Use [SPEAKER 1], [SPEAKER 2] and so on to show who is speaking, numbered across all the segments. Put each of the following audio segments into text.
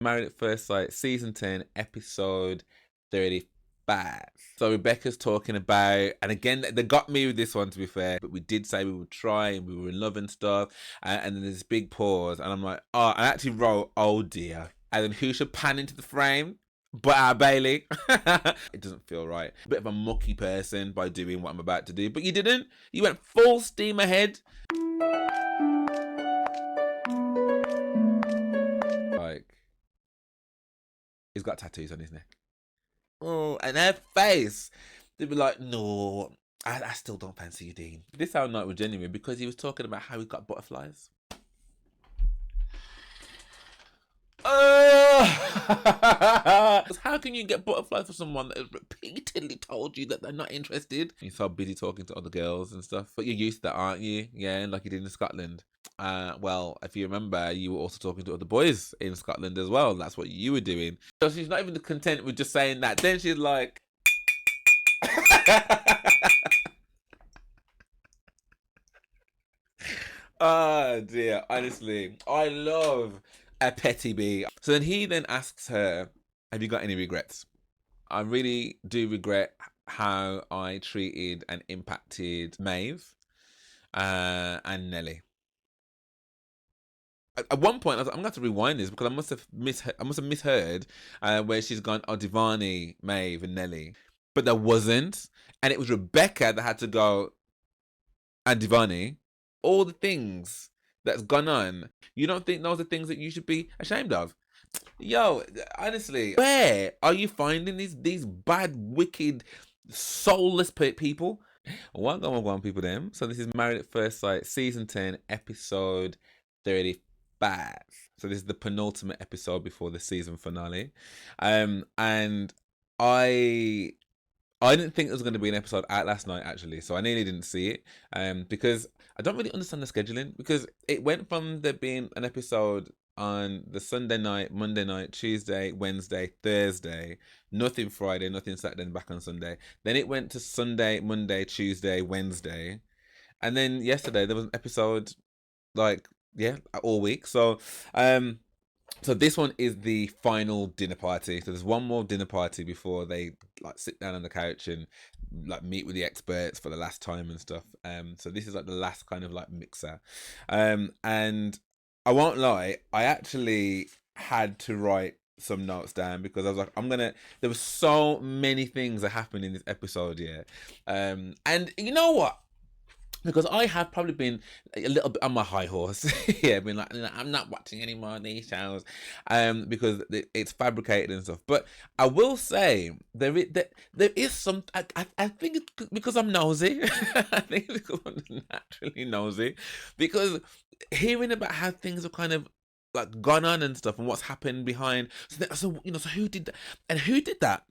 [SPEAKER 1] Married at First Sight, season 10, episode 35. So Rebecca's talking about, and again, they got me with this one to be fair, but we did say we would try and we were in love and stuff. And then there's this big pause, and I'm like, oh, I actually wrote, oh dear. And then who should pan into the frame? But our Bailey. It doesn't feel right. A bit of a mucky person by doing what I'm about to do, but you didn't. You went full steam ahead. Like, he's got tattoos on his neck. Oh, and her face. They'd be like, no, I still don't fancy you, Dean. This whole night was genuine because he was talking about how he got butterflies. How can you get butterflies for someone that has repeatedly told you that they're not interested? You're so busy talking to other girls and stuff, but you're used to that, aren't you? Yeah, like you did in Scotland. Well, if you remember, you were also talking to other boys in Scotland as well. That's what you were doing. So she's not even content with just saying that. Then she's like, oh dear, honestly, I love a petty bee. So then he then asks her, have you got any regrets? I really do regret how I treated and impacted Maeve and Nelly. At one point, I was like, I'm gonna have to rewind this because I must have misheard where she's gone, oh, Divani, Maeve, and Nelly, but there wasn't, and it was Rebecca that had to go, and Divani. All the things that's gone on, you don't think those are things that you should be ashamed of? Yo, honestly, where are you finding these bad, wicked, soulless people? One people them. So this is Married at First Sight, season 10, episode 35. So this is the penultimate episode before the season finale. And I didn't think there was going to be an episode out last night, actually, so I nearly didn't see it, because I don't really understand the scheduling, because it went from there being an episode on the Sunday night, Monday night, Tuesday, Wednesday, Thursday, nothing Friday, nothing Saturday, and back on Sunday. Then it went to Sunday, Monday, Tuesday, Wednesday, and then yesterday there was an episode, like, yeah, all week. So so this one is the final dinner party. So there's one more dinner party before they like sit down on the couch and like meet with the experts for the last time and stuff. So this is like the last kind of like mixer. And I won't lie, I actually had to write some notes down because I was like, there were so many things that happened in this episode, yeah. And you know what? Because I have probably been a little bit on my high horse. Yeah, been like, I'm not watching any more of these shows because it's fabricated and stuff. But I will say there is some, I think it's because I'm nosy. I think it's because I'm naturally nosy. Because hearing about how things have kind of like gone on and stuff and what's happened behind. So who did that? And who did that?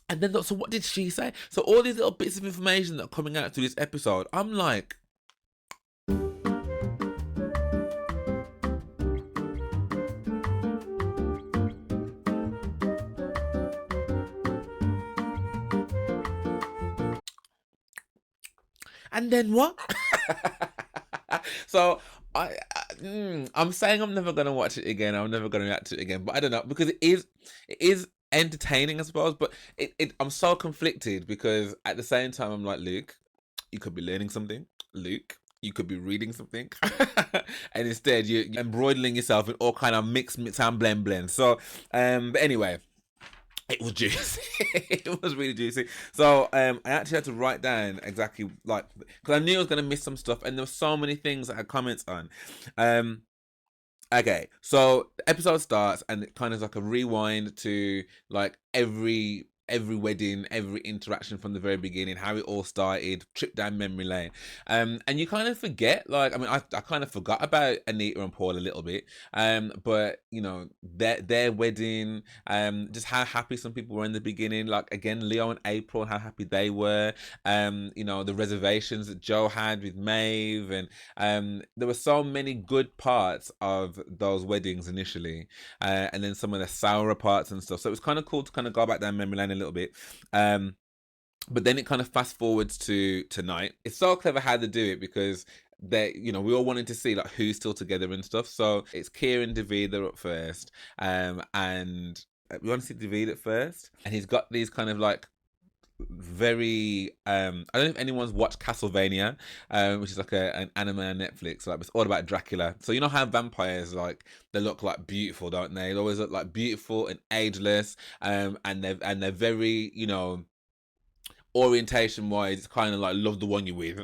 [SPEAKER 1] And then, so what did she say? So all these little bits of information that are coming out through this episode, I'm like, and then what? So I'm saying I'm never gonna watch it again. I'm never gonna react to it again. But I don't know, because it is entertaining, I suppose, but I'm so conflicted because at the same time I'm like, Luke, you could be learning something. Luke, you could be reading something. And instead you're embroidering yourself in all kind of mix and blend. So but anyway, it was juicy. It was really juicy. So I actually had to write down exactly, like, because I knew I was going to miss some stuff, and there were so many things that I had comments on. Okay, so the episode starts and it kind of like a rewind to like every wedding, every interaction from the very beginning, how it all started, trip down memory lane. And you kind of forget, like, I mean, I kind of forgot about Anita and Paul a little bit. But you know, their wedding, just how happy some people were in the beginning. Like again, Leo and April, how happy they were. You know, the reservations that Joe had with Maeve, and there were so many good parts of those weddings initially, and then some of the sour parts and stuff. So it was kind of cool to kind of go back down memory lane a little bit. But then it kind of fast forwards to tonight. It's so clever how they do it because they, you know, we all wanted to see like who's still together and stuff. So it's Kia and David are up first, and we want to see David at first, and he's got these kind of like very I don't know if anyone's watched Castlevania, which is like an anime on Netflix. Like it's all about Dracula. So you know how vampires, like, they look like beautiful, don't they? They always look like beautiful and ageless, and they're very, you know, orientation wise, it's kind of like love the one you're with.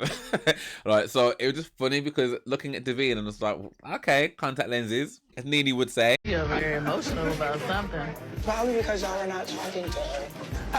[SPEAKER 1] Right, so it was just funny because looking at Davina, and it's like, okay, contact lenses, as Nene would say.
[SPEAKER 2] You're very emotional about something.
[SPEAKER 3] Probably because y'all are not talking to her.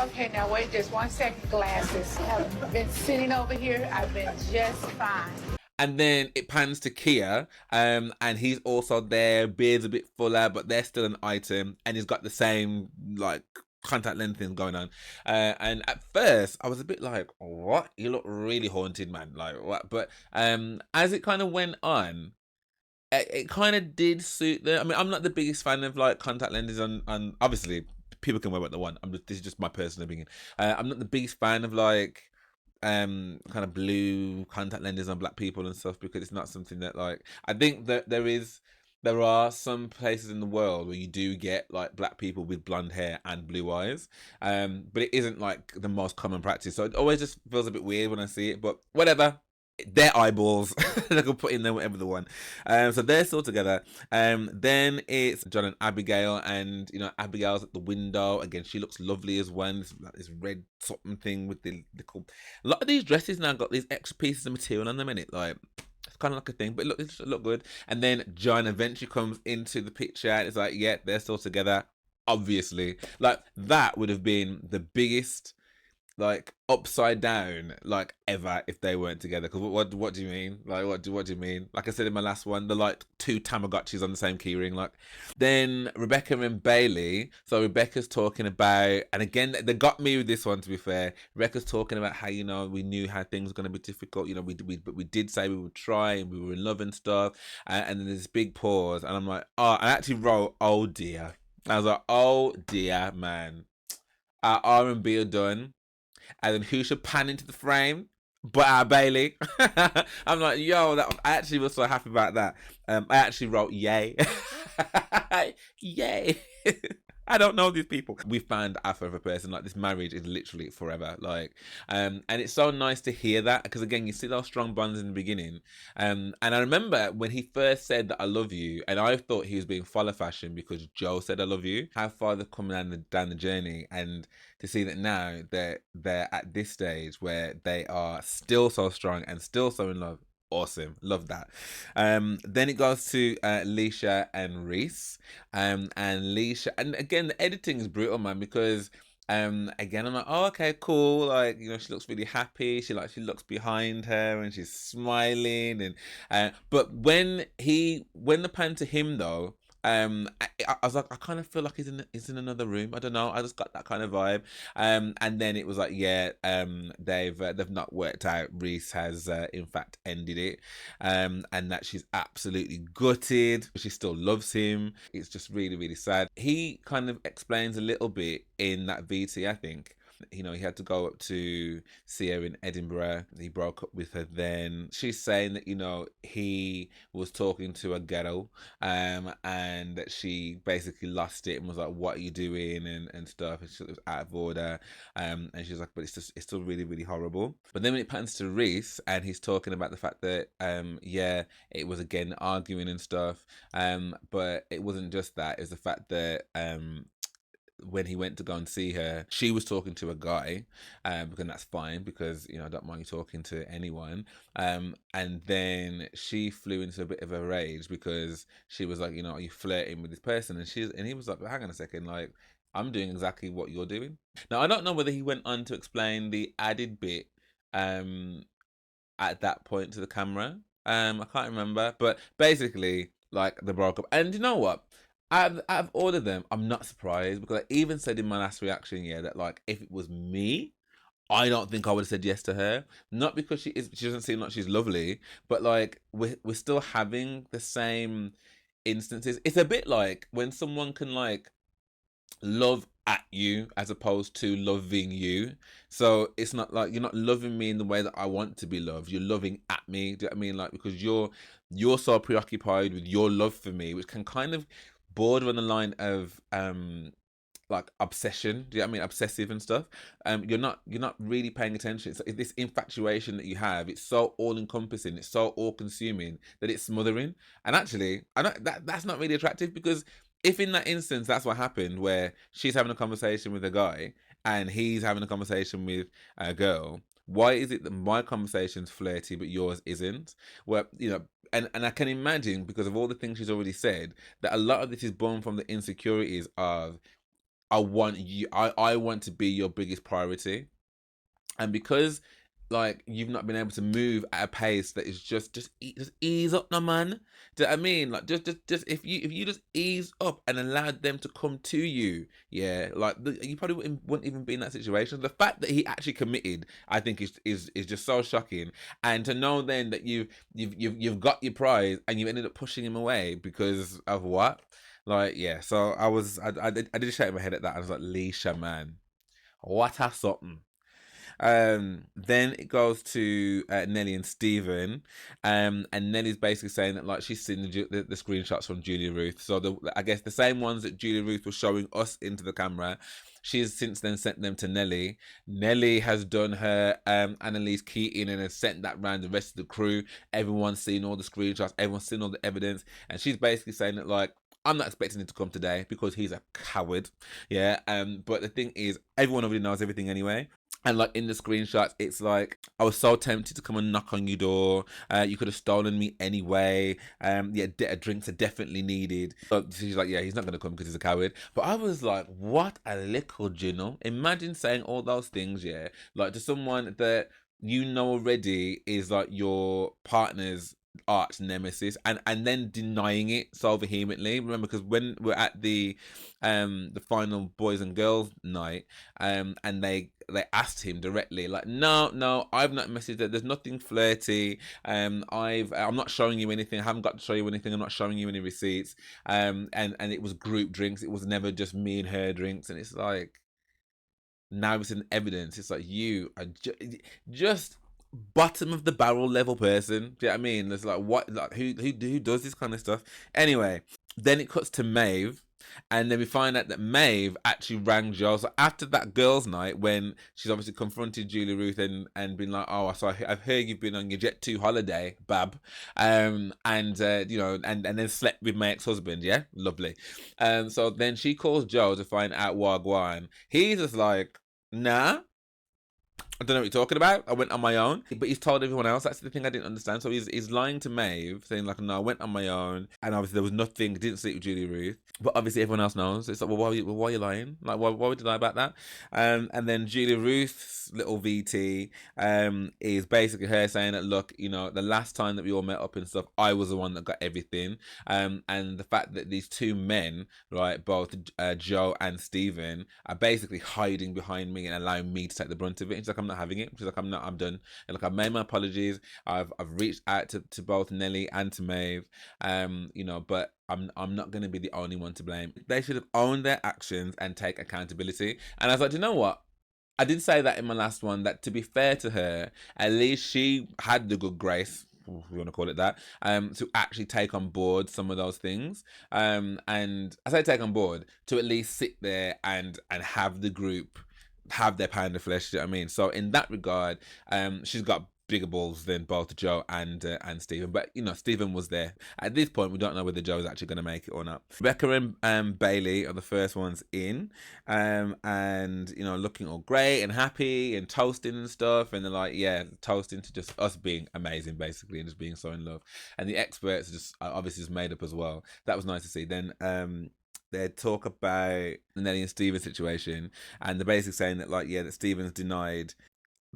[SPEAKER 4] Okay, now wait just 1 second, glasses. I've been sitting over here. I've been just fine.
[SPEAKER 1] And then it pans to Kia, and he's also there, beard's a bit fuller, but they're still an item, and he's got the same, like, contact lens thing going on. And at first, I was a bit like, what? You look really haunted, man. Like, what? But as it kind of went on, it kind of did suit them. I mean, I'm not the biggest fan of, like, contact lenses on obviously, people can wear what they want. This is just my personal opinion. I'm not the biggest fan of, like, kind of blue contact lenses on black people and stuff, because it's not something that, like, I think that there are some places in the world where you do get like black people with blonde hair and blue eyes, but it isn't like the most common practice, so it always just feels a bit weird when I see it, but whatever. Their eyeballs, they can put in there whatever they want. So they're still together. Then it's John and Abigail, and you know, Abigail's at the window again. She looks lovely as well. This red something thing with the cool. A lot of these dresses now got these extra pieces of material on them in it, like. It's kind of like a thing, but it look good. And then John eventually comes into the picture, and it's like, yeah, they're still together. Obviously, like that would have been the biggest, like, upside down, like, ever if they weren't together. Because what do you mean? Like, what do you mean? Like I said in my last one, they're like two Tamagotchis on the same keyring. Like, then Rebecca and Bailey. So Rebecca's talking about, and again, they got me with this one, to be fair. Rebecca's talking about how, you know, we knew how things were going to be difficult. You know, but we did say we would try, and we were in love and stuff. And then there's this big pause, and I'm like, oh, I actually wrote, oh dear. I was like, oh dear, man. Our R&B are done. And then who should pan into the frame but our Bailey? I'm like, yo, I actually was so happy about that. I actually wrote yay. Yay. I don't know these people. We found our forever person. Like, this marriage is literally forever. Like, and it's so nice to hear that, because again, you see those strong bonds in the beginning. And I remember when he first said that I love you, and I thought he was being follow fashion because Joe said I love you. How far they've come down the journey, and to see that now they're at this stage where they are still so strong and still so in love. Awesome, love that. Then it goes to Leisha and Reese, and Leisha, and again, the editing is brutal, man, because again, I'm like, oh, okay, cool, like, you know, she looks really happy, she looks behind her and she's smiling, and but when the pan to him though, I was like, I kind of feel like he's in another room. I don't know. I just got that kind of vibe. And then it was like, yeah, they've not worked out. Reese has in fact ended it, and that she's absolutely gutted. She still loves him. It's just really, really sad. He kind of explains a little bit in that VT, I think. You know, he had to go up to see her in Edinburgh. He broke up with her then. She's saying that, you know, he was talking to a ghetto, and that she basically lost it and was like, what are you doing, and stuff, and she was out of order, and she was like, but it's still really, really horrible. But then when it pans to Reese, and he's talking about the fact that yeah, it was again arguing and stuff, but it wasn't just that. It was the fact that when he went to go and see her, she was talking to a guy, because that's fine, because, you know, I don't mind you talking to anyone. And then she flew into a bit of a rage because she was like, you know, are you flirting with this person? And he was like, hang on a second, like, I'm doing exactly what you're doing. Now, I don't know whether he went on to explain the added bit at that point to the camera. I can't remember, but basically, like, they broke up. And you know what? I've ordered them. I'm not surprised, because I even said in my last reaction, yeah, that, like, if it was me, I don't think I would have said yes to her. Not because she doesn't seem like she's lovely, but like we're still having the same instances. It's a bit like when someone can, like, love at you as opposed to loving you. So it's not like you're not loving me in the way that I want to be loved. You're loving at me. Do you know what I mean? Like, because you're so preoccupied with your love for me, which can kind of border on the line of like obsession. Do you know what I mean? Obsessive and stuff. You're not really paying attention. So this infatuation that you have, it's so all encompassing, it's so all consuming that it's smothering. And actually, I don't that's not really attractive, because if in that instance that's what happened, where she's having a conversation with a guy and he's having a conversation with a girl, why is it that my conversation's flirty but yours isn't? Well, and I can imagine, because of all the things she's already said, that a lot of this is born from the insecurities of, I want you. I want to be your biggest priority, and because like you've not been able to move at a pace that is just ease up, no man. Do you know what I mean? Like just if you just ease up and allowed them to come to you, yeah, like you probably wouldn't even be in that situation. The fact that he actually committed, I think, is just so shocking. And to know then that you've got your prize and you ended up pushing him away because of what? Like, yeah, so I did shake my head at that. I was like, Leisha, man, what a something. Then it goes to Nelly and Steven, and Nelly's basically saying that like she's seen the screenshots from Julia-Ruth. So I guess the same ones that Julia-Ruth was showing us into the camera, she has since then sent them to Nelly. Nelly has done her Annalise Keating and has sent that round the rest of the crew. Everyone's seen all the screenshots, everyone's seen all the evidence, and she's basically saying that like, I'm not expecting him to come today because he's a coward. Yeah. But the thing is, everyone already knows everything anyway. And like in the screenshots, it's like, I was so tempted to come and knock on your door. You could have stolen me anyway. Yeah, drinks are definitely needed. So she's like, yeah, he's not gonna come because he's a coward. But I was like, what a little Juno. Imagine saying all those things, yeah, like to someone that you know already is like your partner's arch nemesis, and then denying it so vehemently. Remember, because when we're at the final boys and girls night, and they asked him directly, like, no, I've not messaged her, there's nothing flirty, I'm not showing you anything, I haven't got to show you anything, I'm not showing you any receipts, and it was group drinks, it was never just me and her drinks. And it's like, now it's in evidence. It's like, you are just bottom of the barrel level person. Do you know what I mean? It's like, what, like who does this kind of stuff? Anyway, then it cuts to Maeve, and then we find out that Maeve actually rang Joe. So after that girls' night, when she's obviously confronted Julia-Ruth and been like, oh, so I've heard you've been on your Jet2 holiday, bab, and and then slept with my ex-husband, yeah, lovely. So then she calls Joe to find out Wagwan. He's just like, nah, I don't know what you're talking about. I went on my own. But he's told everyone else. That's the thing I didn't understand. So he's lying to Maeve, saying like, no, I went on my own. And obviously there was nothing, didn't sleep with Julia-Ruth. But obviously everyone else knows. It's like, well, why are you lying? Like, why would you lie about that? And then Julia-Ruth's little VT is basically her saying that, look, the last time that we all met up and stuff, I was the one that got everything. And the fact that these two men, right, both Joe and Steven, are basically hiding behind me and allowing me to take the brunt of it. She's like, I'm not having it. She's like, I'm done. And like, I've made my apologies. I've reached out to both Nelly and to Maeve. But I'm not going to be the only one to blame. They should have owned their actions and take accountability. And I was like, do you know what? I did say that in my last one, that to be fair to her, at least she had the good grace, if we want to call it that, to actually take on board some of those things. And I say take on board, to at least sit there and have the group have their pound of flesh. You know what I mean? So in that regard, she's got bigger balls than both Joe and Stephen. But Stephen was there. At this point, we don't know whether Joe's actually going to make it or not. Rebecca and Bailey are the first ones in, and looking all great and happy and toasting and stuff. And they're like, yeah, toasting to just us being amazing, basically, and just being so in love. And the experts just obviously just made up as well. That was nice to see. Then they talk about the Nelly and Steven situation, and they're basically saying that, like, yeah, that Steven's denied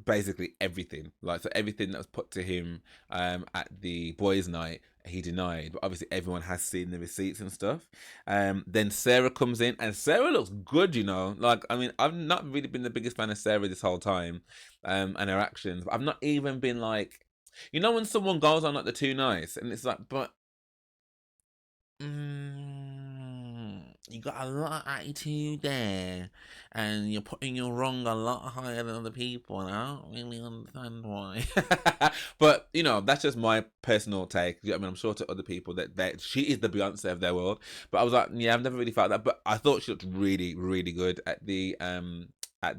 [SPEAKER 1] basically everything. Like, so everything that was put to him at the boys' night, he denied. But obviously everyone has seen the receipts and stuff. Then Sarah comes in, and Sarah looks good, Like, I mean, I've not really been the biggest fan of Sarah this whole time, and her actions. But I've not even been like, when someone goes on like the too nice, and it's like, but you got a lot of attitude there, and you're putting your wrong a lot higher than other people, and I don't really understand why. But you know, that's just my personal take. I mean, I'm sure to other people that she is the Beyonce of their world. But I was like, yeah, I've never really felt that. But I thought she looked really, really good at the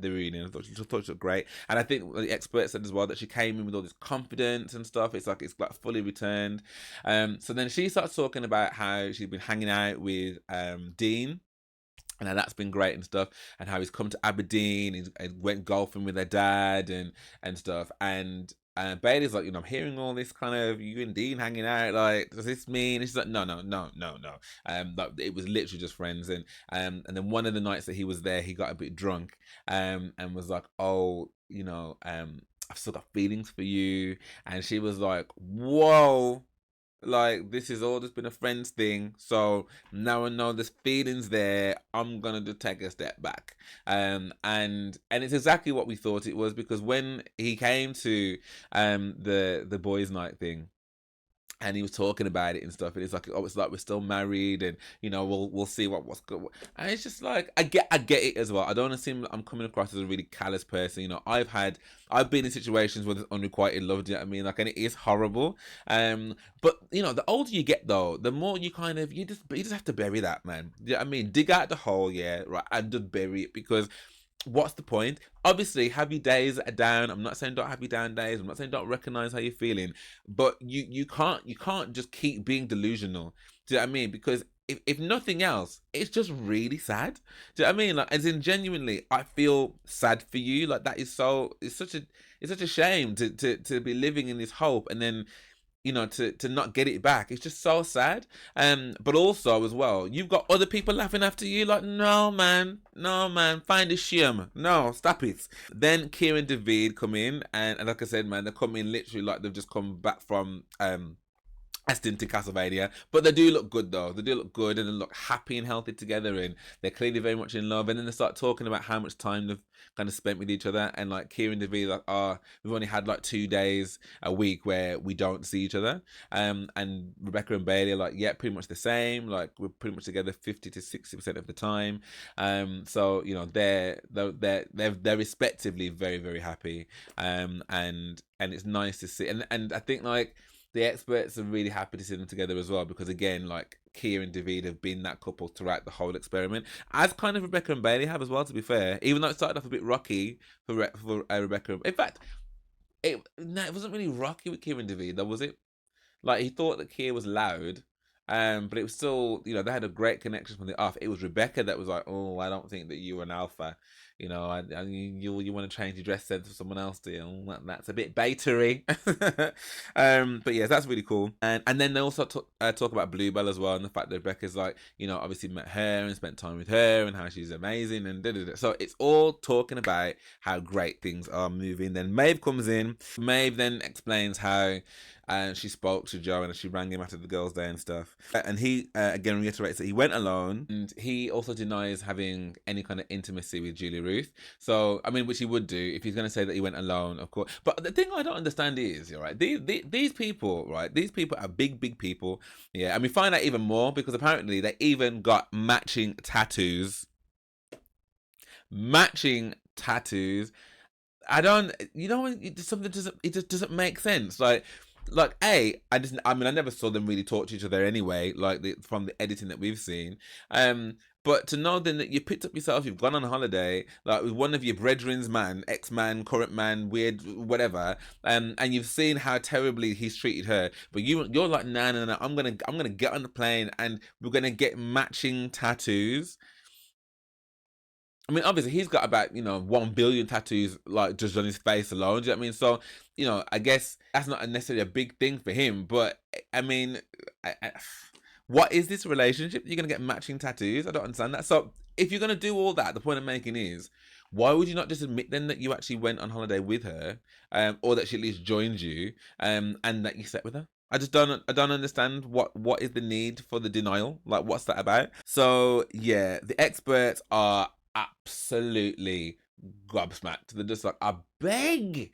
[SPEAKER 1] reunion. I thought she looked great, and I think the experts said as well that she came in with all this confidence and stuff. It's like fully returned. So then she starts talking about how she's been hanging out with Dean, and how that's been great and stuff, and how he's come to Aberdeen, he went golfing with her dad and stuff, and Bailey's like, you know, I'm hearing all this kind of you and Dean hanging out. Like, does this mean? And she's like, no. Like, it was literally just friends. And then one of the nights that he was there, he got a bit drunk, and was like, oh, you know, I've still got feelings for you. And she was like, whoa. Like, this has all just been a friends thing, so now I know there's feelings there. I'm gonna just take a step back, and it's exactly what we thought it was, because when he came to the boys' night thing, and he was talking about it and stuff, and it's like, oh, it's like we're still married, and you know, we'll see what's good. And it's just like, I get it as well. I don't want to seem like I'm coming across as a really callous person. You know, I've been in situations where there's unrequited love. Do you know what I mean? Like, and it is horrible. But you know, the older you get though, the more you kind of you just have to bury that, man. Do you know what I mean? Dig out the hole, yeah, right, and just bury it, because what's the point? Obviously, have your days that are down. I'm not saying don't have your down days. I'm not saying don't recognize how you're feeling, but you can't just keep being delusional. Do you know what I mean? Because if nothing else, it's just really sad. Do you know what I mean? Like, as in, genuinely, I feel sad for you. Like, that is so. It's such a shame to be living in this hope, and then, you know, to not get it back. It's just so sad. But also as well, you've got other people laughing after you. Like, no man, find a shame. No, stop it. Then Kieran David come in, and like I said, man, they come in literally like they've just come back from S10 to Castlevania, but they do look good though. They do look good, and they look happy and healthy together, and they're clearly very much in love. And then they start talking about how much time they've kind of spent with each other, and like Kieran David, like, oh, we've only had like 2 days a week where we don't see each other. And Rebecca and Bailey are like, yeah, pretty much the same. Like, we're pretty much together 50 to 60% of the time. So you know, they're respectively very, very happy. And it's nice to see, and I think, like, the experts are really happy to see them together as well, because again, like, Keir and David have been that couple throughout the whole experiment, as kind of Rebecca and Bailey have as well, to be fair, even though it started off a bit rocky for Rebecca. In fact, it wasn't really rocky with Keir and David though, was it? Like, he thought that Keir was loud, but it was still, you know, they had a great connection from the off. It was Rebecca that was like, oh, I don't think that you were an alpha. You know, you want to change your dress sense for someone else, do you? That's a bit baitery. But yeah, that's really cool. And then they also talk about Bluebell as well, and the fact that Rebecca's, like, you know, obviously met her and spent time with her, and how she's amazing, and da-da-da. So it's all talking about how great things are moving. Then Maeve comes in. Maeve then explains how she spoke to Joe, and she rang him after the girls' day and stuff. And he again reiterates that he went alone, and he also denies having any kind of intimacy with julia-ruth. So, I mean, which he would do if he's going to say that he went alone, of course. But the thing I don't understand is, right, these people, right, these people are big people. Yeah, and we find out even more because apparently they even got matching tattoos. I don't, you know, it just doesn't make sense. Like, I mean, I never saw them really talk to each other anyway, like, from the editing that we've seen. But to know then that you picked up yourself, you've gone on holiday, like, with one of your brethren's man, ex-man, current man, weird, whatever, and you've seen how terribly he's treated her, but you're like, no, I'm gonna get on the plane, and we're gonna get matching tattoos. I mean, obviously, he's got about, 1 billion tattoos, like, just on his face alone. Do you know what I mean? So, I guess that's not necessarily a big thing for him. But, I mean, what is this relationship? You're going to get matching tattoos? I don't understand that. So, if you're going to do all that, the point I'm making is, why would you not just admit then that you actually went on holiday with her, or that she at least joined you, and that you slept with her? I don't understand what is the need for the denial. Like, what's that about? So, yeah, the experts are absolutely gobsmacked. They're just like, I beg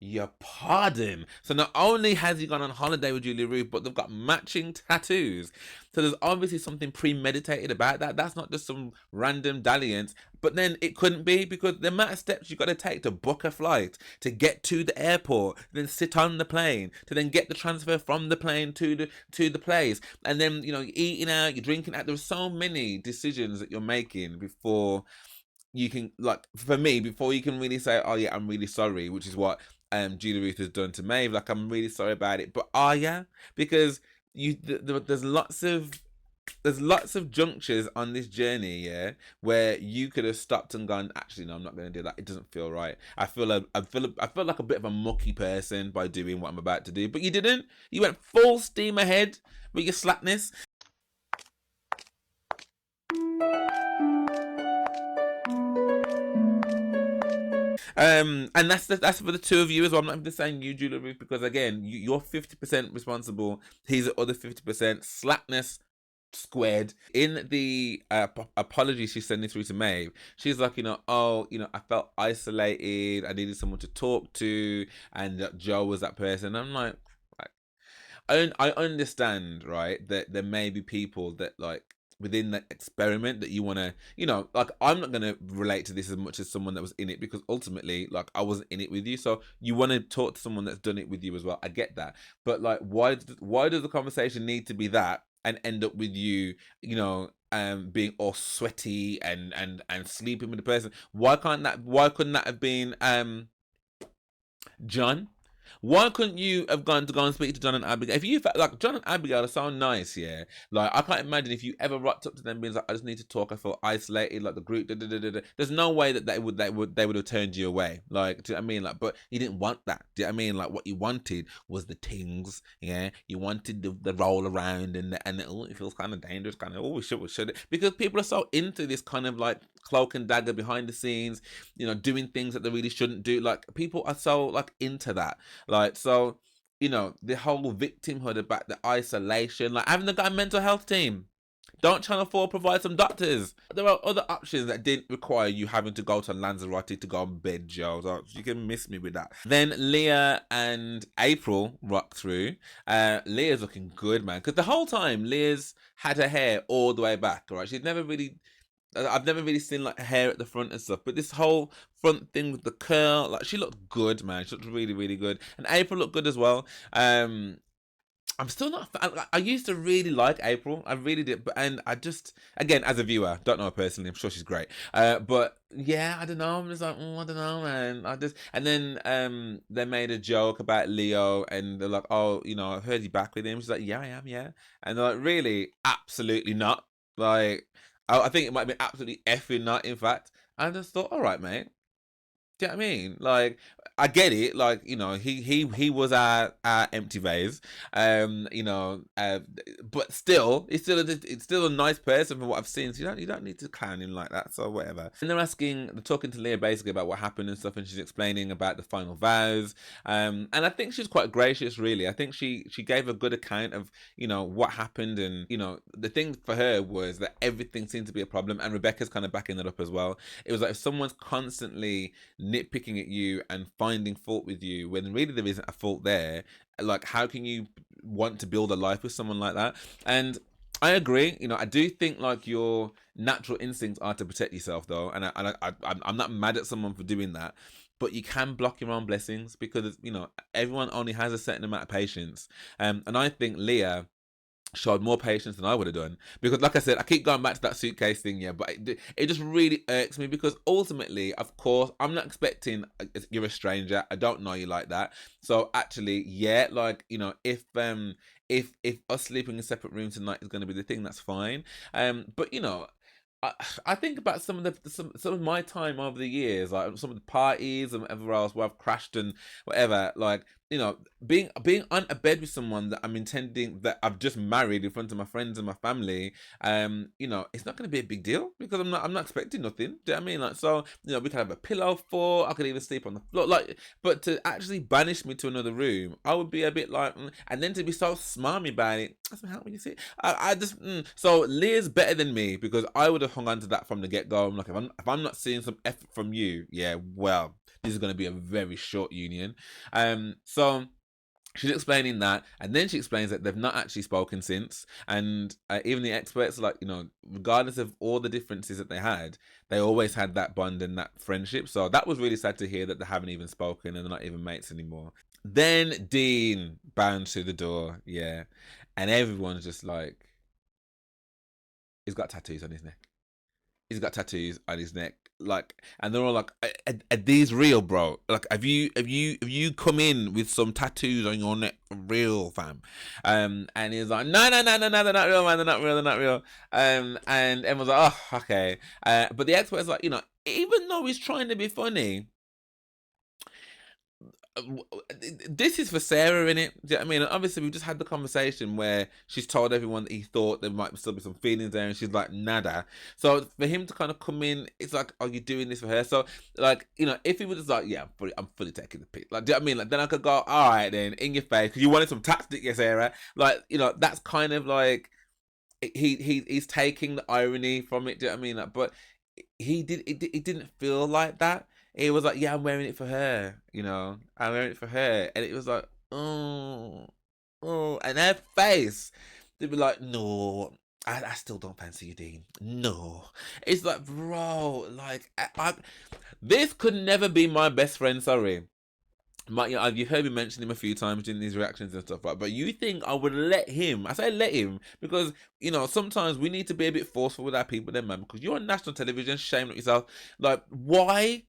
[SPEAKER 1] Your pardon. So not only has he gone on holiday with Julia-Ruth, but they've got matching tattoos. So there's obviously something premeditated about that. That's not just some random dalliance. But then it couldn't be, because the amount of steps you've got to take to book a flight, to get to the airport, then sit on the plane, to then get the transfer from the plane to the place, and then you're eating out, you're drinking out. There's so many decisions that you're making before you can, like, for me, before you can really say, oh yeah, I'm really sorry, which is what Julia-Ruth has done to Maeve. Like, I'm really sorry about it, but are ya? Because there's lots of junctures on this journey, yeah, where you could have stopped and gone, actually no, I'm not going to do that. It doesn't feel right. I feel like a bit of a mucky person by doing what I'm about to do, but you didn't. You went full steam ahead with your slackness. And that's for the two of you as well. I'm not even saying you, Julia-Ruth, because again, you're 50% responsible. He's the other 50%. Slackness squared. In the apology she's sending through to Maeve, she's like, I felt isolated. I needed someone to talk to, and Joe was that person. I'm like, I understand, right, that there may be people that, like, within that experiment that you want to, like, I'm not going to relate to this as much as someone that was in it, because ultimately, like, I wasn't in it with you. So you want to talk to someone that's done it with you as well. I get that. But, like, why does the conversation need to be that and end up with you, being all sweaty and sleeping with the person? Why couldn't that have been John? Why couldn't you have gone and speak to John and Abigail? If you felt like John and Abigail are so nice, yeah. Like, I can't imagine if you ever rocked up to them being like, I just need to talk. I feel isolated, like the group. There's no way that they would have turned you away. Like, do you know what I mean? Like, but you didn't want that. Do you know what I mean? Like, what you wanted was the tings, yeah. You wanted the roll around and it feels kind of dangerous, kind of, we should it, because people are so into this kind of like cloak and dagger behind the scenes, doing things that they really shouldn't do. Like, people are so like into that. Like, so, the whole victimhood about the isolation, like having a mental health team. Don't Channel 4 provide some doctors? There are other options that didn't require you having to go to Lanzarote to go on bed, Joe. So you can miss me with that. Then Leah and April rock through. Leah's looking good, man. Because the whole time, Leah's had her hair all the way back, right? I've never really seen like hair at the front and stuff, but this whole front thing with the curl, like, she looked good, man. She looked really, really good, and April looked good as well. I'm still not. I used to really like April, I really did, and I just, again, as a viewer, don't know her personally. I'm sure she's great, but yeah, I don't know. I'm just like, I don't know, man. And then they made a joke about Leo, and they're like, oh, I've heard you back with him. She's like, yeah, I am, yeah, and they're like, really, absolutely not, like. I think it might be absolutely effing not, in fact. I just thought, all right, mate. Do you know what I mean? Like, I get it. Like, he was our empty vase. But still, it's still a nice person from what I've seen. So you don't need to clown him like that. So whatever. And they're talking to Leah basically about what happened and stuff, and she's explaining about the final vows. And I think she's quite gracious, really. I think she gave a good account of what happened, and the thing for her was that everything seemed to be a problem, and Rebecca's kind of backing it up as well. It was like, if someone's constantly nitpicking at you and finding fault with you when really there isn't a fault there, like, how can you want to build a life with someone like that? And I agree. I do think like your natural instincts are to protect yourself, though, and I'm not mad at someone for doing that. But you can block your own blessings, because everyone only has a certain amount of patience. And I think Leah showed more patience than I would have done, because, like I said, I keep going back to that suitcase thing, yeah, but it just really irks me, because ultimately, of course, I'm not expecting you're a stranger. I don't know you like that. So actually, yeah, like, if us sleeping in separate rooms tonight is going to be the thing, that's fine. But I think about some of my time over the years, like some of the parties and whatever else where I've crashed and whatever, like, being on a bed with someone that I'm intending, that I've just married in front of my friends and my family, it's not going to be a big deal, because I'm not expecting nothing. Do you know what I mean? Like, so, we could have a pillow fort, I could even sleep on the floor, like, but to actually banish me to another room, I would be a bit like, and then to be so smarmy about it, doesn't help when you see it. I just, so Leah's better than me, because I would have hung on to that from the get-go. I'm like, if I'm not seeing some effort from you, yeah, well, this is going to be a very short union. So she's explaining that, and then she explains that they've not actually spoken since, and even the experts are like, you know, regardless of all the differences that they had, they always had that bond and that friendship. So that was really sad to hear that they haven't even spoken and they're not even mates anymore. Then Dean bounds through the door, yeah, and everyone's just like, he's got tattoos on his neck. He's got tattoos on his neck, like, and they're all like, "Are these real, bro? Like, have you come in with some tattoos on your neck, for real, fam?" And he's like, "No, no, no, no, no, they're not real, man. They're not real. They're not real." And everyone's like, "Oh, okay." But the expert's like, you know, even though he's trying to be funny, this is for Sarah, innit? Do you know what I mean? And obviously, we just had the conversation where she's told everyone that he thought there might still be some feelings there, and she's like, nada. So for him to kind of come in, it's like, are you doing this for her? So, like, you know, if he was just like, yeah, I'm fully taking the pic. Like, do you know what I mean? Like, then I could go, all right, then, in your face, because you wanted some tactic, yes, Sarah. Like, you know, that's kind of like, he's taking the irony from it. Do you know what I mean? Like, but it didn't feel like that. It was like, yeah, I'm wearing it for her, you know, I'm wearing it for her. And it was like, oh, and her face, they'd be like, no, I still don't fancy you, Dean. No. It's like, bro, like, this could never be my best friend, sorry. You know, you've heard me mention him a few times in these reactions and stuff, right? But you think I would let him? I say let him because, you know, sometimes we need to be a bit forceful with our people, then, man. Because you're on national television, shame on yourself. Like, why?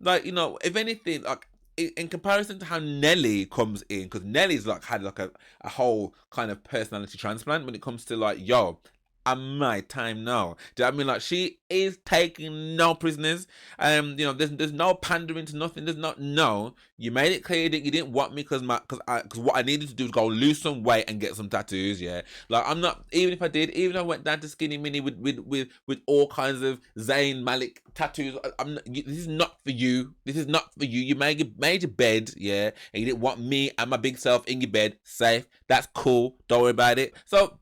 [SPEAKER 1] Like, you know, if anything, like in comparison to how Nelly comes in, because Nelly's like had like a whole kind of personality transplant when it comes to like, yo, I'm my time now. Do you know what I mean? Like, she is taking no prisoners. You know, there's no pandering to nothing. There's not, no. You made it clear that you didn't want me because what I needed to do was go lose some weight and get some tattoos. Yeah, like, I'm not, even if I did, even if I went down to Skinny Mini with all kinds of Zayn Malik tattoos, I'm not, this is not for you. This is not for you. You made your bed, yeah, and you didn't want me and my big self in your bed safe. That's cool. Don't worry about it. So,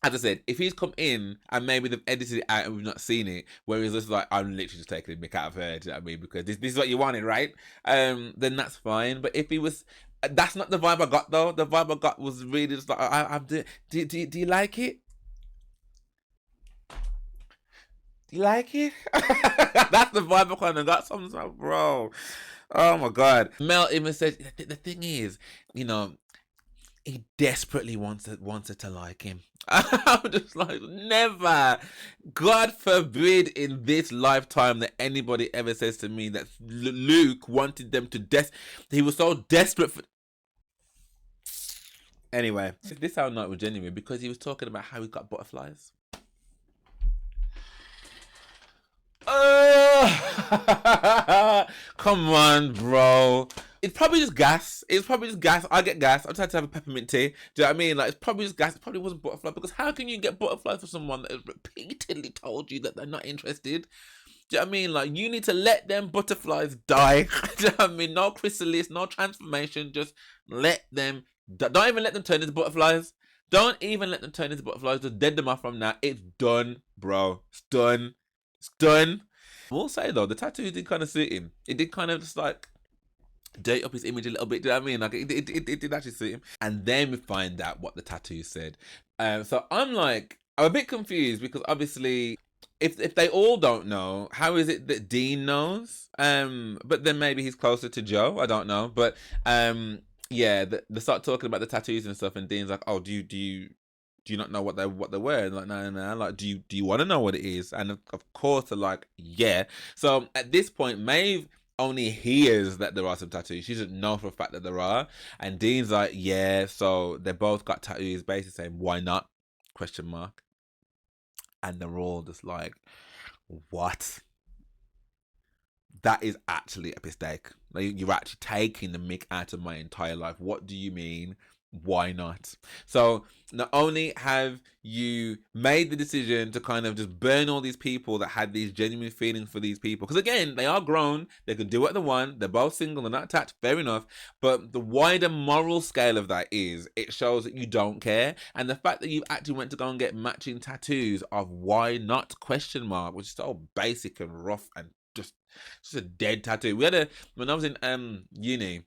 [SPEAKER 1] as I said, if he's come in and maybe they've edited it out and we've not seen it, where he's just like, I'm literally just taking the mick out of her, do you know what I mean? Because this is what you wanted, right? Then that's fine. But if he was, that's not the vibe I got though. The vibe I got was really just like, do you like it? Do you like it? That's the vibe I kind of got. Something like, bro, oh my God. Mel even said, the thing is, you know, he desperately wants her to like him. I'm just like, never. God forbid in this lifetime that anybody ever says to me that Luke wanted them to he was so desperate for. Anyway, this how night was genuine because he was talking about how he got butterflies. Come on, bro. It's probably just gas. I get gas. I tried to have a peppermint tea. Do you know what I mean? Like, it's probably just gas. It probably wasn't butterfly. Because how can you get butterflies for someone that has repeatedly told you that they're not interested? Do you know what I mean? Like, you need to let them butterflies die. Do you know what I mean? No chrysalis, no transformation. Just let them die. Don't even let them turn into butterflies. Don't even let them turn into butterflies. Just dead them off from now. It's done, bro. It's done. It's done. I will say, though, the tattoo did kind of suit him. It did kind of just, like, date up his image a little bit. Do you know what I mean? Like, it did actually suit him. And then we find out what the tattoo said. So I'm a bit confused because obviously, if they all don't know, how is it that Dean knows? But then maybe he's closer to Joe. I don't know. But yeah, they start talking about the tattoos and stuff, and Dean's like, "Oh, do you not know what they were?" And like, no. Like, do you want to know what it is? And of course, they're like, yeah. So at this point, Maeve only hears that there are some tattoos. She doesn't know for a fact that there are. And Dean's like, yeah. So they both got tattoos, basically saying, why not? Question mark. And they're all just like, what? That is actually a mistake. Like, you're actually taking the mick out of my entire life. What do you mean? Why not? So not only have you made the decision to kind of just burn all these people that had these genuine feelings for these people, because again, they are grown, they can do what they want, they're both single, they're not attached, fair enough, but the wider moral scale of that is, it shows that you don't care, and the fact that you actually went to go and get matching tattoos of why not question mark, which is so basic and rough and just a dead tattoo. When I was in uni,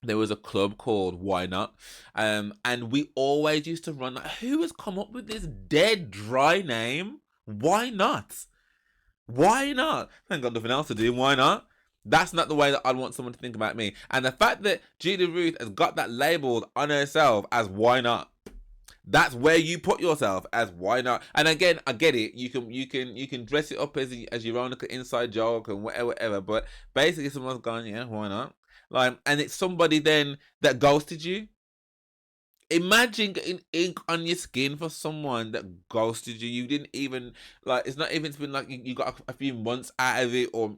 [SPEAKER 1] there was a club called Why Not, and we always used to run. Like, who has come up with this dead dry name? Why not? Why not? I ain't got nothing else to do. Why not? That's not the way that I'd want someone to think about me. And the fact that Julia-Ruth has got that labeled on herself as why not, that's where you put yourself, as why not. And again, I get it. You can dress it up as your own little inside joke and whatever. But basically, someone's gone, yeah, why not? Like, and it's somebody then that ghosted you. Imagine getting ink on your skin for someone that ghosted you. You didn't even, like, it's not even been like you got a few months out of it, or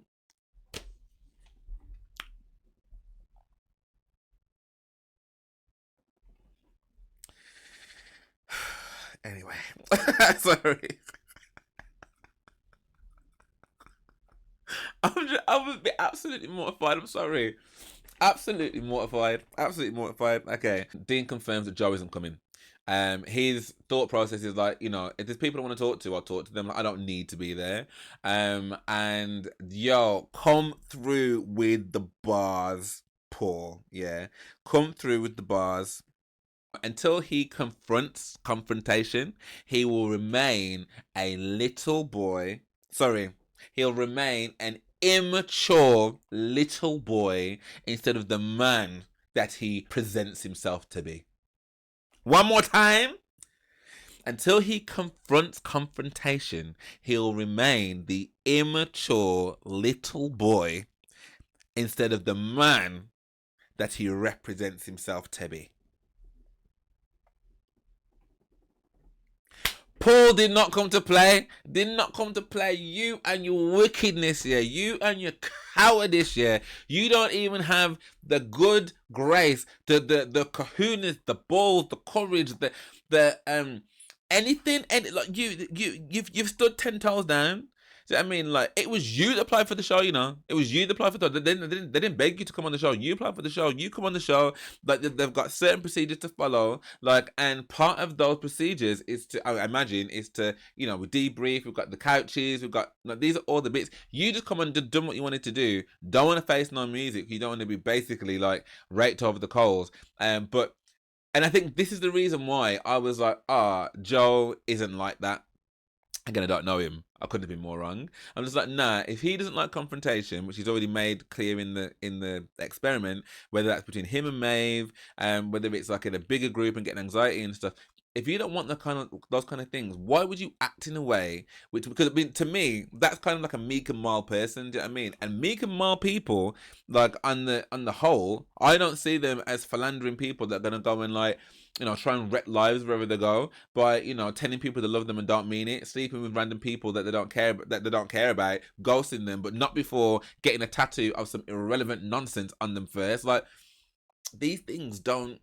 [SPEAKER 1] anyway. Sorry. I'm a bit absolutely mortified. I'm sorry. Absolutely mortified. Absolutely mortified. Okay. Dean confirms that Joe isn't coming. His thought process is like, if there's people I want to talk to, I'll talk to them. Like, I don't need to be there. And yo, come through with the bars, Paul. Yeah. Come through with the bars. Until he confronts confrontation, he will remain a little boy. Sorry, he'll remain an immature little boy instead of the man that he presents himself to be. One more time. Until he confronts confrontation, he'll remain the immature little boy instead of the man that he represents himself to be. Paul did not come to play. Did not come to play. You and your wickedness here. You and your cowardice here. You don't even have the good grace, the kahunas, the balls, the courage, the anything. And like you've stood 10 toes down. So, I mean, like, it was you that applied for the show, It was you that applied for the show. They didn't beg you to come on the show. You applied for the show. You come on the show. Like, they've got certain procedures to follow. Like, and part of those procedures is to, I imagine, we debrief. We've got the couches. We've got, like, these are all the bits. You just come and done what you wanted to do. Don't want to face no music. You don't want to be basically, like, raked over the coals. And I think this is the reason why I was like, Joe isn't like that. Again, I don't know him. I couldn't have been more wrong. I'm just like, nah, if he doesn't like confrontation, which he's already made clear in the experiment, whether that's between him and Maeve, whether it's like in a bigger group and getting anxiety and stuff, if you don't want those kind of things, why would you act in a way because I mean, to me, that's kind of like a meek and mild person, do you know what I mean? And meek and mild people, like on the whole, I don't see them as philandering people that are gonna go and like, try and wreck lives wherever they go by, telling people they love them and don't mean it, sleeping with random people that they don't care about, ghosting them, but not before getting a tattoo of some irrelevant nonsense on them first. Like, these things don't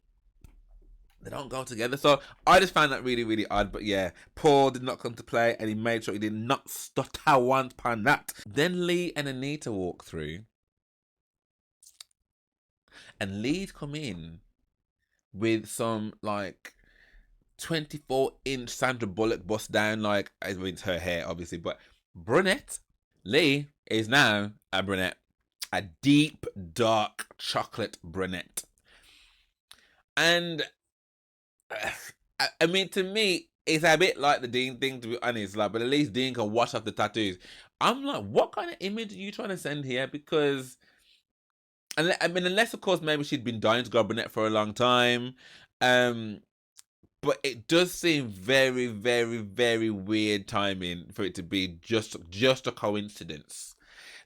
[SPEAKER 1] go together. So I just found that really, really odd. But yeah, Paul did not come to play, and he made sure he did not stutter once upon that. Then Lee and Anita walk through, and Lee'd come in with some like 24-inch Sandra Bullock bust down, like, I mean, it's her hair obviously, but brunette. Lee is now a brunette, a deep dark chocolate brunette. And I mean, to me, it's a bit like the Dean thing, to be honest. Like, but at least Dean can wash off the tattoos. I'm like, what kind of image are you trying to send here? Because, I mean, unless of course maybe she'd been dying to go brunette for a long time, but it does seem very, very, very weird timing for it to be just a coincidence.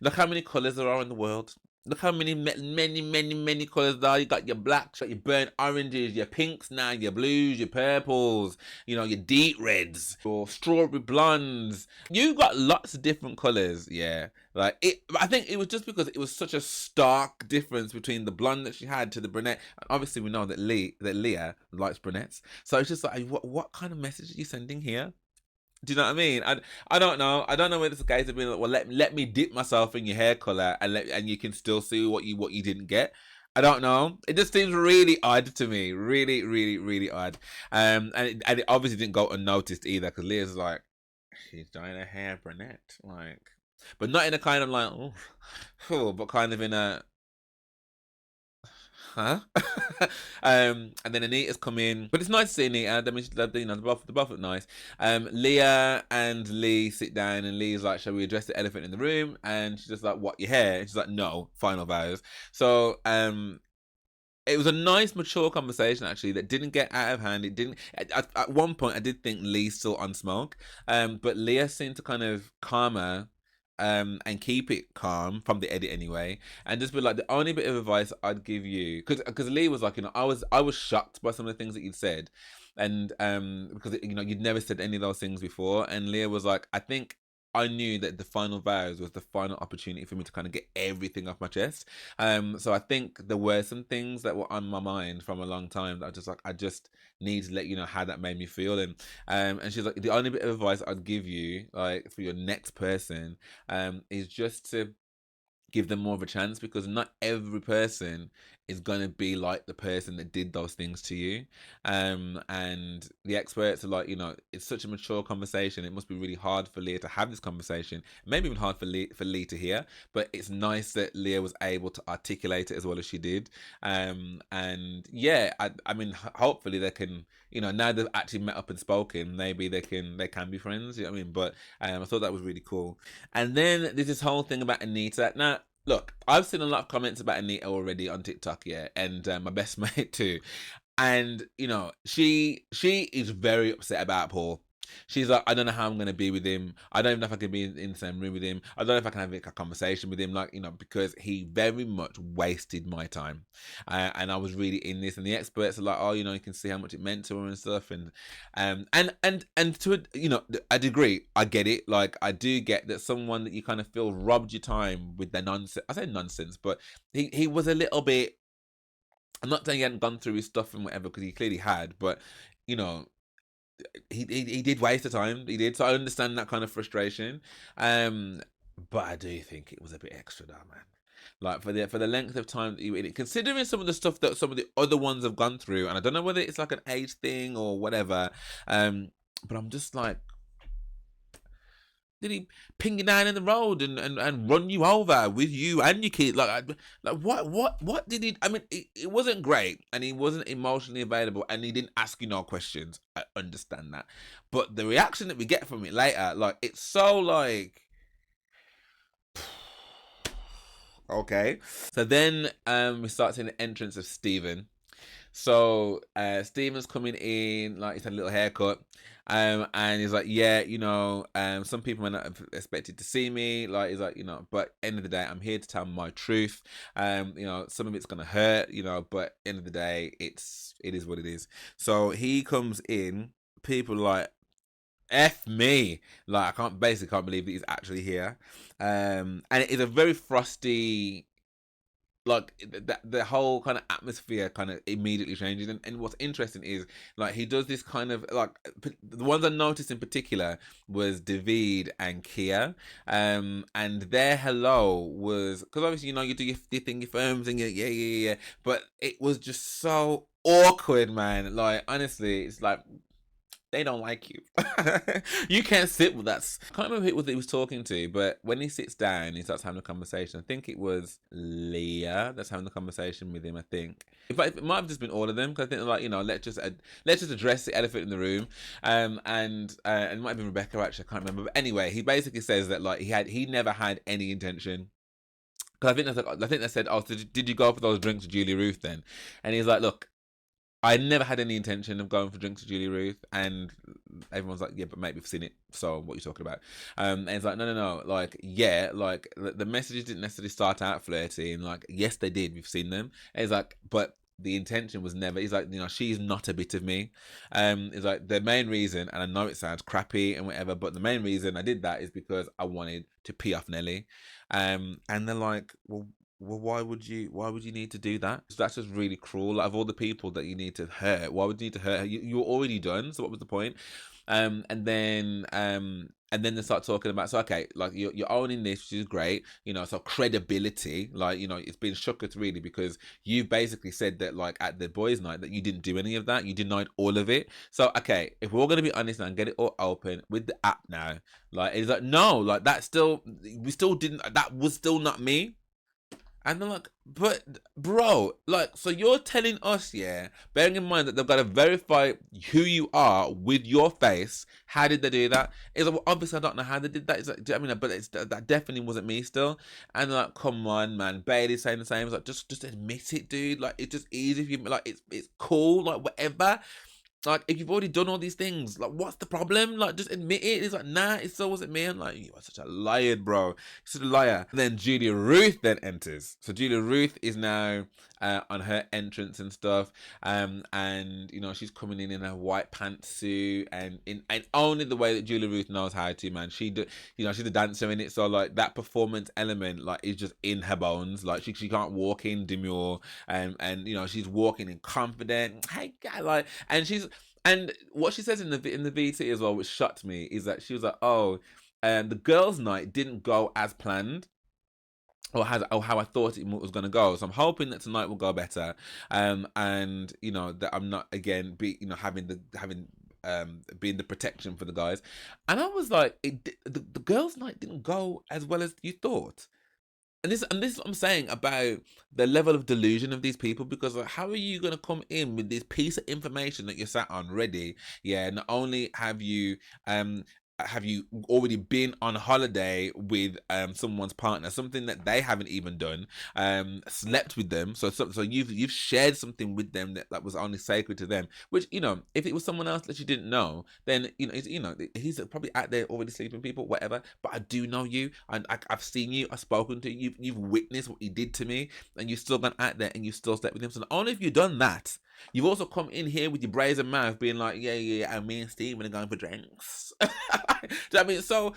[SPEAKER 1] Look how many colors there are in the world. Look how many colors there are. You got your blacks, your burnt oranges, your pinks now, your blues, your purples, your deep reds, your strawberry blondes. You got lots of different colors, yeah. Like, I think it was just because it was such a stark difference between the blonde that she had to the brunette. And obviously, we know that Leah likes brunettes. So it's just like, what kind of message are you sending here? Do you know what I mean? I don't know. I don't know whether it's a case of being like, well, let me dip myself in your hair color and you can still see what you didn't get. I don't know. It just seems really odd to me. Really, really, really odd. And it obviously didn't go unnoticed either, because Leah's like, she's dyeing her hair brunette. Like, but not in a kind of like, but kind of in a, huh? And then Anita's come in, but it's nice to see Anita. I mean, they both look nice. Leah and Lee sit down, and Lee's like, "Shall we address the elephant in the room?" And she's just like, "What, your hair?" And she's like, "No, final vows." So, it was a nice, mature conversation actually that didn't get out of hand. It didn't. At one point, I did think Lee's still on smoke, but Leah seemed to kind of calm her, and keep it calm from the edit anyway, and just be like, the only bit of advice I'd give you, because Lee was like, I was shocked by some of the things that you'd said, and because you'd never said any of those things before, and Leah was like, I think I knew that the final vows was the final opportunity for me to kind of get everything off my chest. So I think there were some things that were on my mind from a long time that I just need to let you know how that made me feel. And she's like, the only bit of advice I'd give you, like, for your next person, is just to give them more of a chance, because not every person is going to be like the person that did those things to you. And the experts are like, it's such a mature conversation. It must be really hard for Leah to have this conversation, maybe even hard for Lee to hear, but it's nice that Leah was able to articulate it as well as she did. And yeah, I mean, hopefully they can, now they've actually met up and spoken, maybe they can be friends, you know what I mean? But I thought that was really cool. And then there's this whole thing about Anita. Now, look, I've seen a lot of comments about Anita already on TikTok, yeah, and my best mate too. And she is very upset about Paul. She's like, I don't know how I'm gonna be with him. I don't even know if I can be in the same room with him. I don't know if I can have a conversation with him, like, because he very much wasted my time. And I was really in this, and the experts are like, oh, you can see how much it meant to her and stuff, and to I'd agree. I get it. Like, I do get that someone that you kind of feel robbed your time with their nonsense. I say nonsense, but he was a little bit. I'm not saying he hadn't gone through his stuff and whatever, because he clearly had, but you know, he did waste the time. He did, so I understand that kind of frustration. But I do think it was a bit extra, though, man. Like, for the length of time that you in it, considering some of the stuff that some of the other ones have gone through, and I don't know whether it's like an age thing or whatever. But I'm just like, did he ping you down in the road and run you over with you and your kid? Like what did he? I mean, it wasn't great, and he wasn't emotionally available, and he didn't ask you no questions. I understand that, but the reaction that we get from it later, like, it's so like, okay. So then we start seeing the entrance of Stephen. So Steven's coming in, like, he's had a little haircut, and he's like, yeah, some people might not have expected to see me, like, he's like, but end of the day, I'm here to tell my truth. Some of it's gonna hurt, but end of the day, it is what it is. So he comes in, people are like, F me, like, I can't believe that he's actually here. And it is a very frosty, like, the whole kind of atmosphere kind of immediately changes, and what's interesting is, like, he does this kind of, like, the ones I noticed in particular was David and Kia, and their hello was, because obviously, you do your thing, your firms, and yeah, but it was just so awkward, man. Like, honestly, it's like, they don't like you. You can't sit with us. I can't remember who it was that he was talking to, but when he sits down, he starts having a conversation. I think it was Leah that's having the conversation with him, I think. In fact, it might have just been all of them, because I think they're like, let's just address the elephant in the room. And it might have been Rebecca, actually, I can't remember. But anyway, he basically says that, like, he never had any intention. Because I think they said, oh, so did you go for those drinks with Julia-Ruth then? And he's like, look, I never had any intention of going for drinks with Julia-Ruth, and everyone's like, yeah, but mate, we've seen it, so what are you talking about? And it's like, no, like, yeah, like, the messages didn't necessarily start out flirty, and like, yes, they did, we've seen them. And it's like, but the intention was never, he's like, she's not a bit of me. It's like, the main reason, and I know it sounds crappy and whatever, but the main reason I did that is because I wanted to pee off Nelly. And they're like, well, why would you need to do that? That's just really cruel. Like, of all the people that you need to hurt, why would you need to hurt her? You're already done, so what was the point? And then And then they start talking about, so okay, like you're owning this, which is great, you know, so credibility, like, you know, it's been shooketh really, because you basically said that like at the boys' night that you didn't do any of that, you denied all of it. So okay, if we're gonna be honest now and get it all open with the app now, like it's like no, like that still, we still didn't, that was still not me. And they're like, but bro, like, so you're telling us, yeah, bearing in mind that they've got to verify who you are with your face. How did they do that? It's like, well, obviously, I don't know how they did that. It's like, I mean, but that definitely wasn't me still. And they're like, come on, man. Bailey's saying the same. It's like, just admit it, dude. Like, it's just easy if you, like, it's cool, like, whatever. Like, if you've already done all these things, like, what's the problem? Like, just admit it. It's like, nah, it still wasn't me. I'm like, you are such a liar, bro. You're such a liar. And then Julia-Ruth then enters. So Julia-Ruth is now on her entrance and stuff. And, you know, she's coming in a white pantsuit and only the way that Julia-Ruth knows how to, man. You know, she's a dancer in it. So, like, that performance element, like, is just in her bones. Like, she can't walk in demure. And, you know, she's walking in confident. Hey, guy, like, and what she says in the VT as well, which shocked me, is that she was like, "Oh, the girls' night didn't go as planned, or how I thought it was going to go. So I'm hoping that tonight will go better, and you know that I'm not again having being the protection for the guys." And I was like, the girls' night didn't go as well as you thought. And this is what I'm saying about the level of delusion of these people, because like, how are you going to come in with this piece of information that you're sat on ready? Yeah, not only have you already been on holiday with someone's partner, something that they haven't even done, slept with them, so you've shared something with them that was only sacred to them, which, you know, if it was someone else that you didn't know, then he's probably out there already sleeping with people, whatever. But I do know you, and I've seen you, I've spoken to you, you've witnessed what he did to me, and you've still gone out there and you still slept with him. So not only have you done that, you've also come in here with your brazen mouth being like, yeah, and me and Steven are going for drinks. Do you know what I mean? So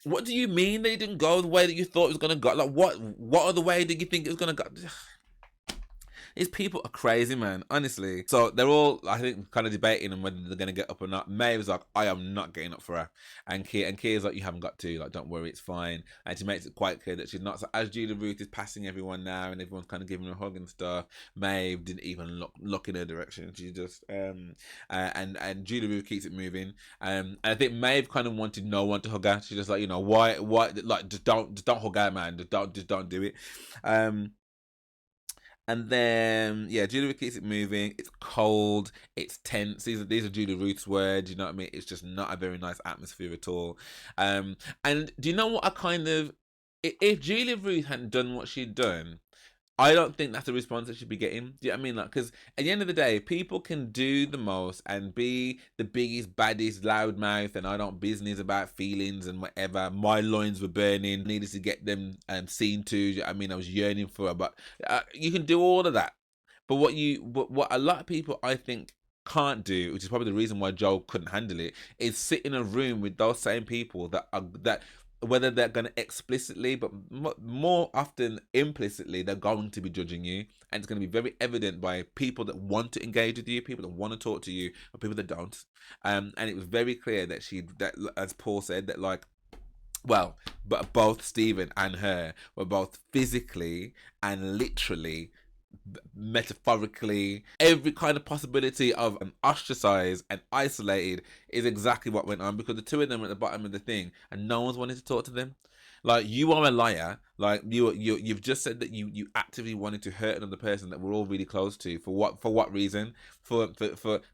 [SPEAKER 1] what do you mean they didn't go the way that you thought it was going to go? Like, what other way did you think it was going to go? These people are crazy, man, honestly. So they're all, I think, kind of debating on whether they're going to get up or not. Mae was like, I am not getting up for her. And Kia's like, you haven't got to. Like, don't worry, it's fine. And she makes it quite clear that she's not. So as Julia-Ruth is passing everyone now and everyone's kind of giving her a hug and stuff, Mae didn't even look in her direction. She just, and Julia-Ruth keeps it moving. And I think Maeve kind of wanted no one to hug her. She's just like, you know, why, like, just don't hug her, man. Just don't do it. And then, yeah, Julia keeps it moving. It's cold. It's tense. These are Julia-Ruth's words. You know what I mean? It's just not a very nice atmosphere at all. And do you know what I kind of... If Julia-Ruth hadn't done what she'd done, I don't think that's the response that she'd be getting. Do you know what I mean? Like, because at the end of the day, people can do the most and be the biggest, baddest, loudmouth, and I don't business about feelings and whatever. My loins were burning, needed to get them seen to. You know what I mean, I was yearning for her, but you can do all of that. But what a lot of people, I think, can't do, which is probably the reason why Joel couldn't handle it, is sit in a room with those same people that whether they're going to explicitly, but more often implicitly, they're going to be judging you, and it's going to be very evident by people that want to engage with you, people that want to talk to you, or people that don't. And it was very clear that as Paul said, that like, well, but both Stephen and her were both physically and literally, metaphorically, every kind of possibility of ostracized and isolated is exactly what went on, because the two of them were at the bottom of the thing and no one's wanted to talk to them. Like, you are a liar. Like, you've just said that you actively wanted to hurt another person that we're all really close to. For what reason? For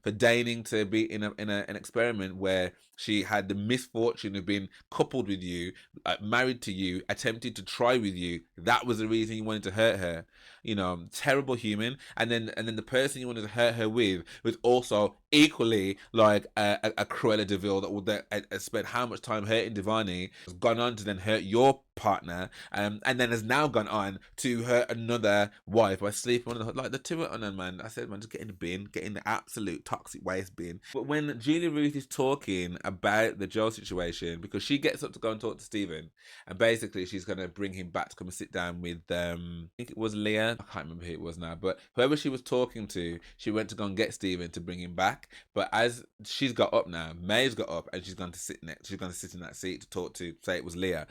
[SPEAKER 1] deigning to be in an experiment where she had the misfortune of being coupled with you, married to you, attempted to try with you. That was the reason you wanted to hurt her. You know, terrible human. And then the person you wanted to hurt her with was also equally like a Cruella de Vil that spent how much time hurting Devani, has gone on to then hurt your partner, and then has now gone on to hurt another wife by sleeping on like the two on her, man. I said, man, just get in the bin, get in the absolute toxic waste bin. But when Julia-Ruth is talking about the Joe situation, because she gets up to go and talk to Stephen, and basically she's going to bring him back to come and sit down with I think it was Leah, I can't remember who it was now, but whoever she was talking to, she went to go and get Stephen to bring him back. back. But as she's got up now, May's got up and she's going to sit in that seat to talk to, say it was Leah.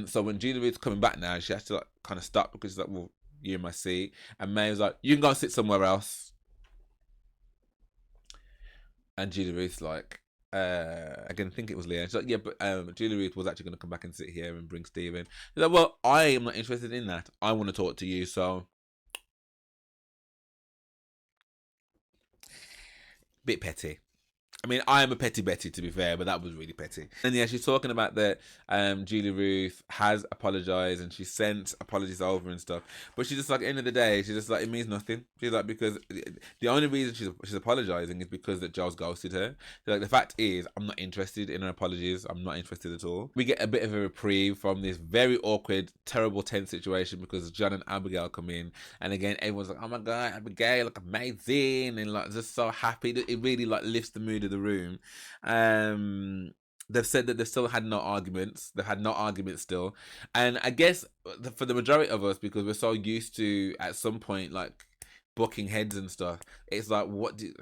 [SPEAKER 1] So when Julia-Ruth's coming back now, she has to like kind of stop because she's like, well, you're in my seat. And May was like, you can go and sit somewhere else. And Julia-Ruth's like, again, I think it was Leah. She's like, yeah, but Julia-Ruth was actually going to come back and sit here and bring Stephen. She's like, well, I am not interested in that. I want to talk to you, so. Bit petty. I mean, I am a petty Betty, to be fair, but that was really petty. And yeah, she's talking about that Julia-Ruth has apologised and she sent apologies over and stuff. But she's just like, at the end of the day, she's just like, it means nothing. She's like, because the only reason she's apologising is because that Joe's ghosted her. She's like, the fact is, I'm not interested in her apologies. I'm not interested at all. We get a bit of a reprieve from this very awkward, terrible, tense situation because John and Abigail come in. And again, everyone's like, oh my God, Abigail, like amazing. And like, just so happy. It really like lifts the mood of the room. They've said that they've still had no arguments. They've had no arguments still. And I guess for the majority of us, because we're so used to at some point like bucking heads and stuff, it's like,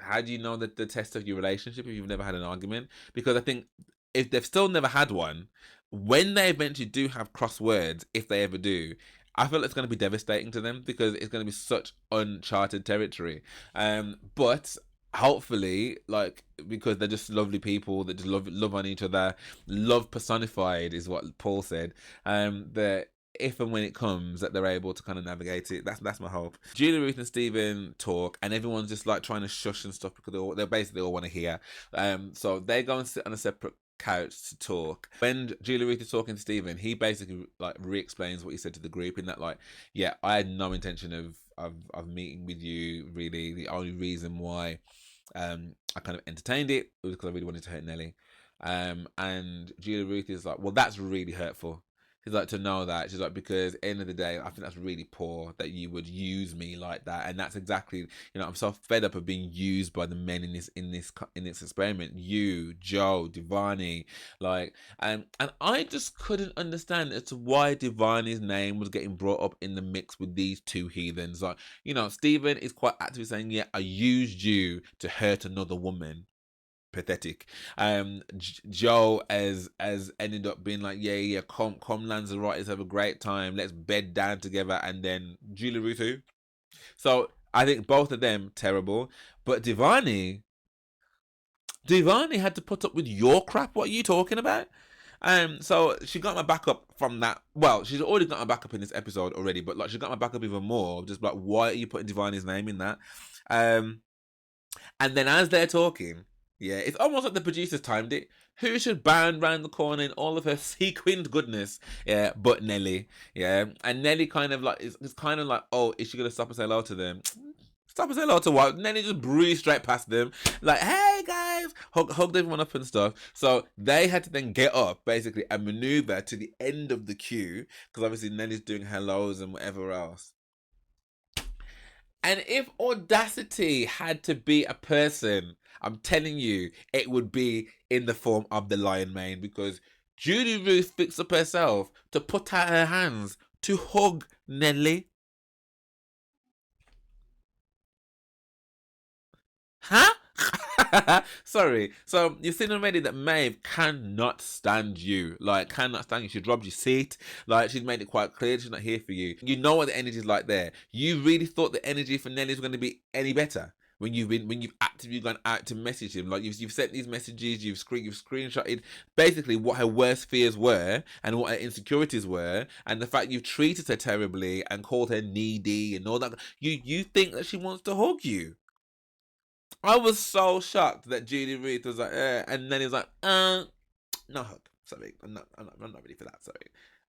[SPEAKER 1] how do you know that the test of your relationship if you've never had an argument? Because I think if they've still never had one, when they eventually do have cross words, if they ever do, I feel it's going to be devastating to them because it's going to be such uncharted territory. But hopefully, like, because they're just lovely people that just love on each other, love personified is what Paul said, that if and when it comes that they're able to kind of navigate it. That's my hope. Julia-Ruth and Stephen talk and everyone's just like trying to shush and stuff because they basically all want to hear. So they go and sit on a separate couch to talk. When Julia-Ruth is talking to Stephen, he basically like re-explains what he said to the group in that like, yeah, I had no intention of meeting with you really. The only reason why I kind of entertained it was because I really wanted to hurt Nelly. And Julia-Ruth is like, well, that's really hurtful. She's like, to know that. She's like, because at the end of the day, I think that's really poor that you would use me like that. And that's exactly, I'm so fed up of being used by the men in this experiment. You, Joe, Divani, like, and I just couldn't understand as to why Divani's name was getting brought up in the mix with these two heathens. Like, Stephen is quite actively saying, yeah, I used you to hurt another woman. Pathetic. Joe as ended up being like, yeah, come Lanzarote, let's have a great time, let's bed down together. And then Julia-Ruth who? So I think both of them terrible, but Divani had to put up with your crap. What are you talking about? So she got my backup from that. Well, she's already got my backup in this episode already, but like she got my backup even more. Just like, why are you putting Divani's name in that? And then as they're talking, yeah, it's almost like the producers timed it. Who should bound round the corner in all of her sequined goodness? Yeah, but Nelly. Yeah, and Nelly kind of like it's kind of like, oh, is she gonna stop and say hello to them? Stop and say hello to what? Nelly just breezed straight past them, like, hey guys, hugged everyone up and stuff. So they had to then get up basically and maneuver to the end of the queue because obviously Nelly's doing hellos and whatever else. And if audacity had to be a person, I'm telling you, it would be in the form of the lion mane, because Julia-Ruth fixed up herself to put out her hands to hug Nelly. Huh? Sorry. So you've seen already that Maeve cannot stand you. Like, cannot stand you. She robbed your seat. Like, she's made it quite clear she's not here for you. You know what the energy is like there. You really thought the energy for Nelly was going to be any better when you've actively gone out to message him. Like, you've sent these messages, you've screenshotted basically what her worst fears were and what her insecurities were, and the fact you've treated her terribly and called her needy and all that. You think that she wants to hug you. I was so shocked that Julia-Ruth was like, and then he was like, no hug. Sorry, I'm not ready for that. Sorry.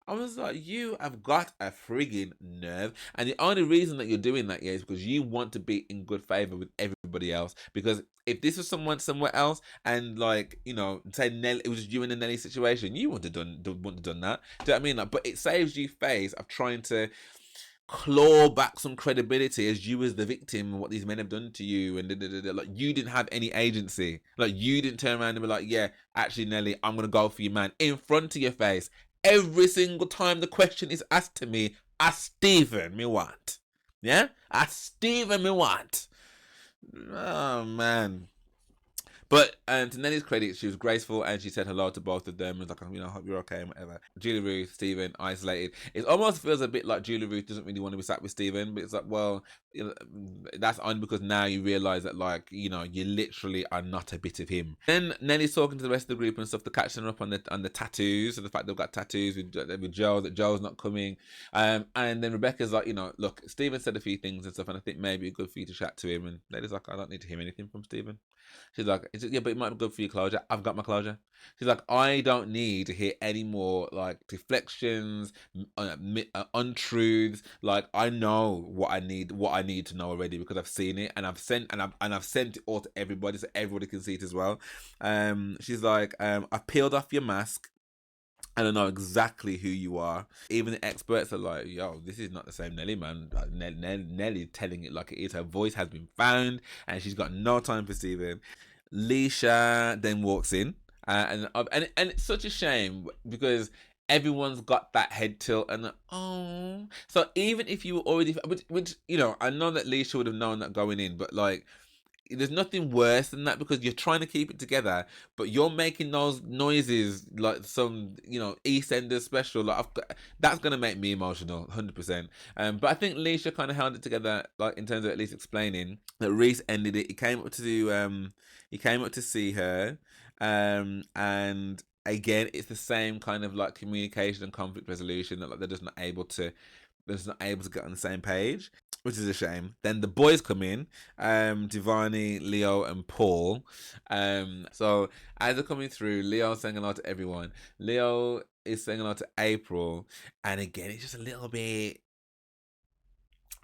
[SPEAKER 1] I was like, you have got a frigging nerve. And the only reason that you're doing that is because you want to be in good favor with everybody else. Because if this was someone somewhere else and like, say Nelly, it was you in a Nelly situation, you wouldn't have done that. Do you know what I mean? Like, but it saves you face of trying to claw back some credibility as you as the victim and what these men have done to you, and like you didn't have any agency. Like, you didn't turn around and be like, yeah, actually Nelly, I'm gonna go for you, man, in front of your face. Every single time the question is asked to me, ask Stephen me want. Yeah? Ask Stephen me want. Oh man. But to Nelly's credit, she was graceful and she said hello to both of them. It was like, I hope you're okay and whatever. Julia-Ruth, Stephen, isolated. It almost feels a bit like Julia-Ruth doesn't really want to be sat with Stephen, but it's like, well, that's only because now you realise that, like, you literally are not a bit of him. Then Nelly's talking to the rest of the group and stuff to catch them up on the tattoos, so the fact they've got tattoos with Joe, that Joe's not coming. And then Rebecca's like, look, Stephen said a few things and stuff, and I think maybe it's good for you to chat to him. And Nelly's like, I don't need to hear anything from Stephen. She's like, yeah, but it might be good for your closure. I've got my closure. She's like, I don't need to hear any more like deflections, untruths. Like, I know what I need to know already because I've seen it and I've sent it all to everybody so everybody can see it as well. She's like, I peeled off your mask. I don't know exactly who you are. Even the experts are like, yo, this is not the same Nelly, man. Nelly telling it like it is. Her voice has been found and she's got no time for Stephen. Leisha then walks in. And it's such a shame because everyone's got that head tilt and oh. So even if you were already, which I know that Leisha would have known that going in, but like, there's nothing worse than that because you're trying to keep it together, but you're making those noises like some, EastEnders special. Like that's gonna make me emotional, 100%. But I think Leisha kind of held it together, like in terms of at least explaining that Reese ended it. He came up to see her, and again, it's the same kind of like communication and conflict resolution that like they're just not able to get on the same page, which is a shame. Then the boys come in, Devani, Leo, and Paul. So as they're coming through, Leo's saying hello to everyone. Leo is saying hello to April, and again, it's just a little bit.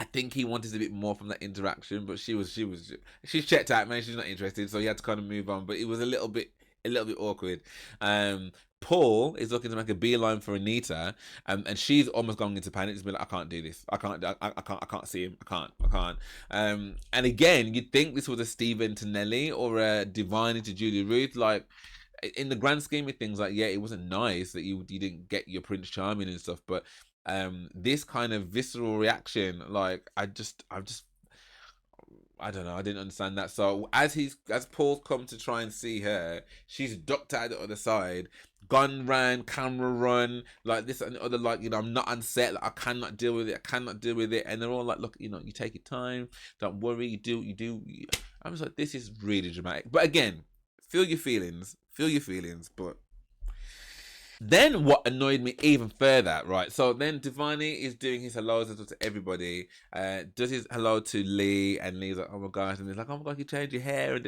[SPEAKER 1] I think he wanted a bit more from that interaction, but she's checked out, man. She's not interested, so he had to kind of move on. But it was a little bit awkward. Paul is looking to make a beeline for Anita, and she's almost going into panic. Just be like, I can't do this. I can't see him. I can't. And again, you'd think this was a Stephen to Nelly or a Divine to Julia-Ruth. Like, in the grand scheme of things, like, yeah, it wasn't nice that you didn't get your Prince Charming and stuff, but this kind of visceral reaction, like, I don't know. I didn't understand that. So as Paul's come to try and see her, she's ducked out the other side, gun ran, camera run, like this and the other. Like, I'm not on set. Like, I cannot deal with it. And they're all like, look, you take your time. Don't worry. You do. I'm just like, this is really dramatic. But again, feel your feelings. But then what annoyed me even further, right? So then Devani is doing his hellos to everybody. Does his hello to Lee, and Lee's like, oh my gosh, and he's like, oh my god, you changed your hair, and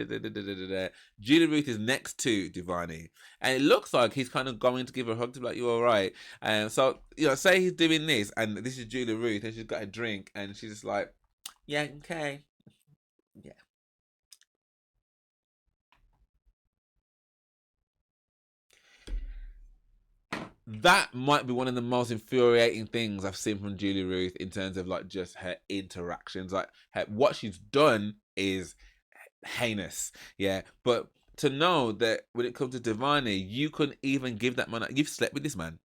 [SPEAKER 1] Julia-Ruth is next to Devani, and it looks like he's kind of going to give her a hug to be like, you all right? And so, say he's doing this, and this is Julia-Ruth, and she's got a drink, and she's just like, yeah, okay. Yeah. That might be one of the most infuriating things I've seen from Julia-Ruth in terms of like just her interactions. Like what she's done is heinous, yeah. But to know that when it comes to Devani, you couldn't even give that man. You've slept with this man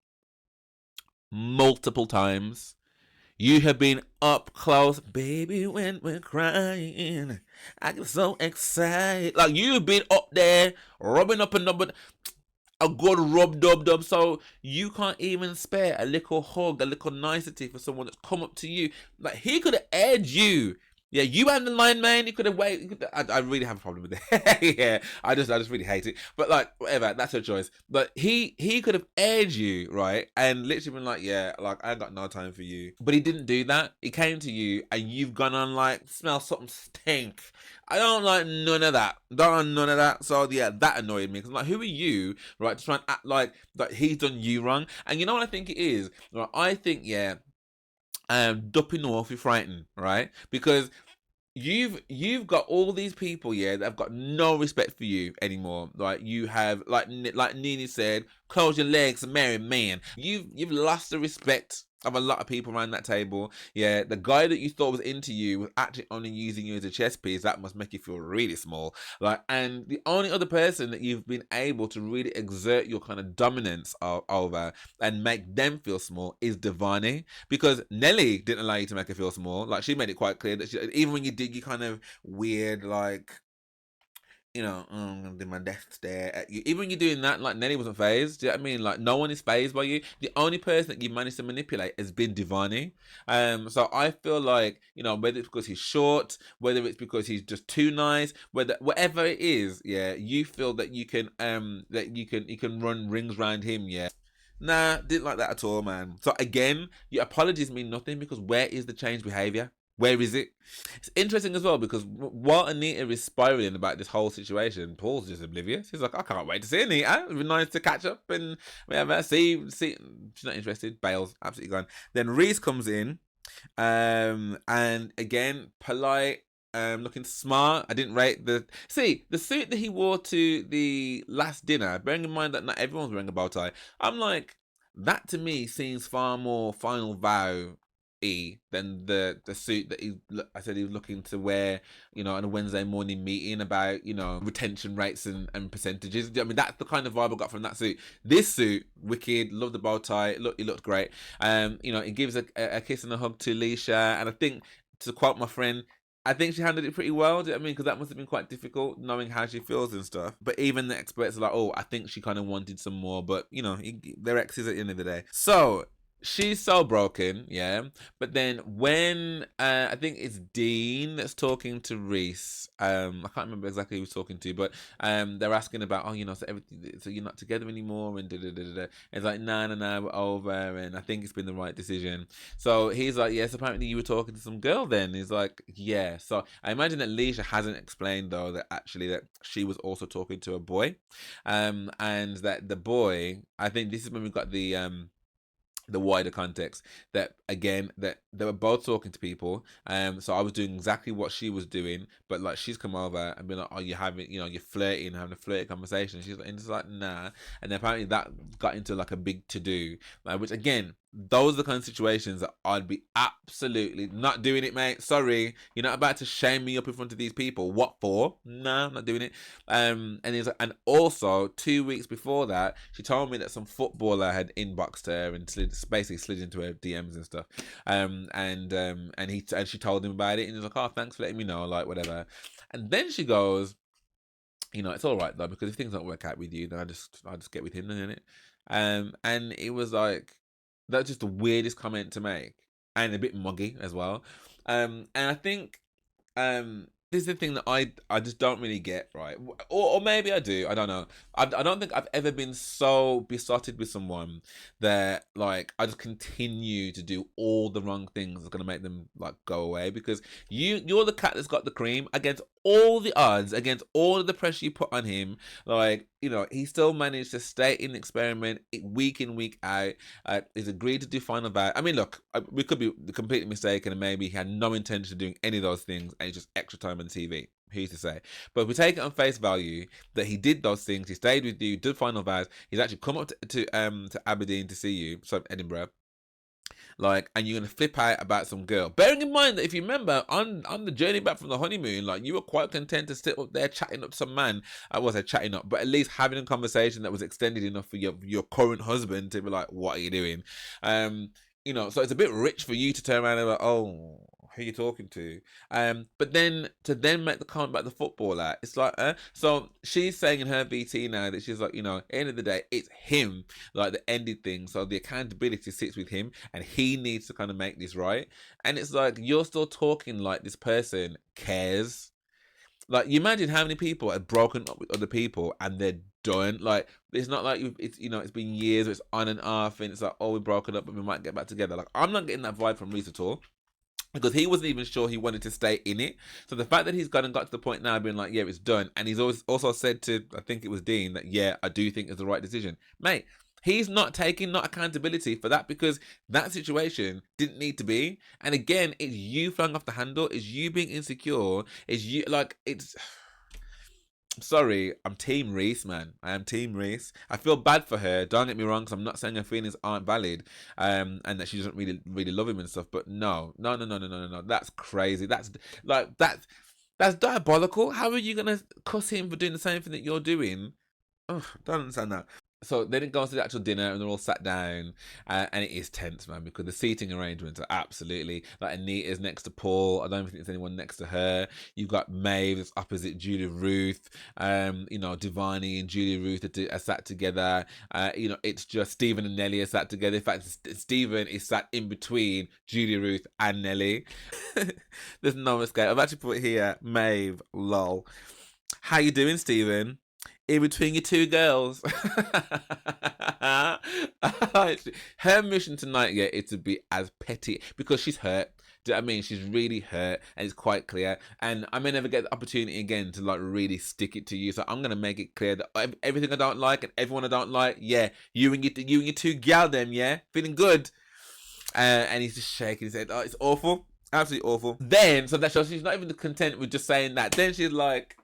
[SPEAKER 1] multiple times. You have been up close, baby, when we're crying. I get so excited. Like, you've been up there rubbing up a number. A good dub. So you can't even spare a little hug, a little nicety for someone that's come up to you. Like, he could have aired you. Yeah, you and the line man, you could have waited. I really have a problem with it. Yeah, I just really hate it. But like, whatever, that's her choice. But he could have aired you, right? And literally been like, yeah, like, I ain't got no time for you. But he didn't do that. He came to you and you've gone on like, smell something stink. I don't like none of that. So yeah, that annoyed me. Because like, who are you, right, to try and act like that he's done you wrong? And you know what I think it is? Right, I think, yeah, dupping off with frightened, right? Because you've got all these people, yeah, that have got no respect for you anymore. Like, you have, like Nene said, close your legs, marry man. You've lost the respect of a lot of people around that table. Yeah, the guy that you thought was into you was actually only using you as a chess piece. That must make you feel really small. Like, and the only other person that you've been able to really exert your kind of dominance over and make them feel small is Devani, because Nelly didn't allow you to make her feel small. Like, she made it quite clear that even when you did, you kind of weird, like, you know, oh, I'm gonna do my death stare at you. Even when you're doing that, like Nelly wasn't phased. Do you know what I mean? Like no one is phased by you. The only person that you managed to manipulate has been Divani. So I feel like, you know, whether it's because he's short, whether it's because he's just too nice, whatever it is, yeah, you feel that you can you can run rings around him, yeah. Nah, didn't like that at all, man. So again, your apologies mean nothing because where is the changed behavior? Where is it? It's interesting as well because while Anita is spiraling about this whole situation, Paul's just oblivious. He's like, I can't wait to see Anita. It'd be nice to catch up and whatever. See. She's not interested. Bails, absolutely gone. Then Reese comes in, and again, polite. Looking smart. I didn't rate the suit that he wore to the last dinner. Bearing in mind that not everyone's wearing a bow tie. I'm like, that to me seems far more Final Vow than the suit that I said he was looking to wear, you know, on a Wednesday morning meeting about, you know, retention rates and percentages. I mean, that's the kind of vibe I got from that suit. This suit, wicked, love the bow tie. It looked great. You know, it gives a kiss and a hug to Leisha, and I think, to quote my friend, I think she handled it pretty well. Do you know what I mean? Because that must have been quite difficult, knowing how she feels and stuff. But even the experts are like, oh, I think she kind of wanted some more. But, you know, they're exes at the end of the day. So she's so broken, yeah. But then when I think it's Dean that's talking to Reese, I can't remember exactly who he was talking to, but they're asking about, oh, you know, so you're not together anymore, and It's like, no, we're over, and I think it's been the right decision. So he's like, yes, apparently you were talking to some girl then. He's like, yeah. So I imagine that Leisha hasn't explained though that actually that she was also talking to a boy, and that the boy, I think this is when we got the wider context that again that they were both talking to people, so I was doing exactly what she was doing, but like she's come over and been like, oh, you're having, you know, you're flirting, having a flirty conversation. She's like, and it's like, nah. And then apparently that got into like a big to-do, which again, those are the kind of situations that I'd be absolutely not doing it, mate. Sorry, you're not about to shame me up in front of these people. What for? Nah, I'm not doing it. And he's like, and also 2 weeks before that, she told me that some footballer had inboxed her and basically slid into her DMs and stuff. And she told him about it, and he's like, oh, thanks for letting me know, like whatever. And then she goes, you know, it's all right though, because if things don't work out with you, then I just get with him, then, innit? And it was like, that's just the weirdest comment to make, and a bit muggy as well. And I think this is the thing that I just don't really get, right? Or maybe I do. I don't know. I don't think I've ever been so besotted with someone that like I just continue to do all the wrong things that's gonna make them like go away, because you're the cat that's got the cream against all the odds, against all of the pressure you put on him. Like, you know, he still managed to stay in the experiment week in, week out. He's agreed to do Final Vow. I mean, look, we could be completely mistaken, and maybe he had no intention of doing any of those things, and it's just extra time on TV. Who's to say? But if we take it on face value that he did those things, he stayed with you, did Final Vows, he's actually come up to Aberdeen to see you, so Edinburgh. Like, and you're gonna flip out about some girl. Bearing in mind that if you remember on the journey back from the honeymoon, like you were quite content to sit up there chatting up to some man. I wasn't chatting up, but at least having a conversation that was extended enough for your current husband to be like, what are you doing? You know, so it's a bit rich for you to turn around and be like, oh, who are you talking to? But then to make the comment about the footballer, it's like, so she's saying in her VT now that she's like, you know, at the end of the day, it's him like that ended things. So the accountability sits with him, and he needs to kind of make this right. And it's like, you're still talking like this person cares. Like, you imagine how many people have broken up with other people and they're done. Like, it's not like it's, you know, it's been years, it's on and off, and it's like, oh, we're broken up, but we might get back together. Like, I'm not getting that vibe from Reese at all, because he wasn't even sure he wanted to stay in it. So the fact that he's gone and got to the point now being like, yeah, it's done, and he's always also said to, I think it was Dean, that yeah, I do think it's the right decision, mate. He's not taking accountability for that, because that situation didn't need to be. And again, it's you flying off the handle. It's you being insecure. It's you, like, it's... Sorry, I'm Team Reese, man. I am Team Reese. I feel bad for her. Don't get me wrong, because I'm not saying her feelings aren't valid, and that she doesn't really love him and stuff. But no. That's crazy. That's diabolical. How are you gonna cuss him for doing the same thing that you're doing? Oh, don't understand that. So then it goes to the actual dinner and they're all sat down, and it is tense, man, because the seating arrangements are absolutely like Anita's next to Paul. I don't think there's anyone next to her. You've got Maeve that's opposite Julia-Ruth. You know, Devani and Julia-Ruth are sat together. You know, it's just Stephen and Nelly are sat together. In fact, Stephen is sat in between Julia-Ruth and Nelly. There's no escape. I've actually put here Maeve, lol. How you doing, Stephen? In between your two girls. Her mission tonight, yeah, is to be as petty because she's hurt. Do you know what I mean? She's really hurt, and it's quite clear. And I may never get the opportunity again to like really stick it to you. So I'm gonna make it clear that everything I don't like and everyone I don't like, yeah, you and your two gal them, yeah, feeling good. And he's just shaking his head. Oh, it's awful, absolutely awful. Then, so that shows she's not even content with just saying that. Then she's like.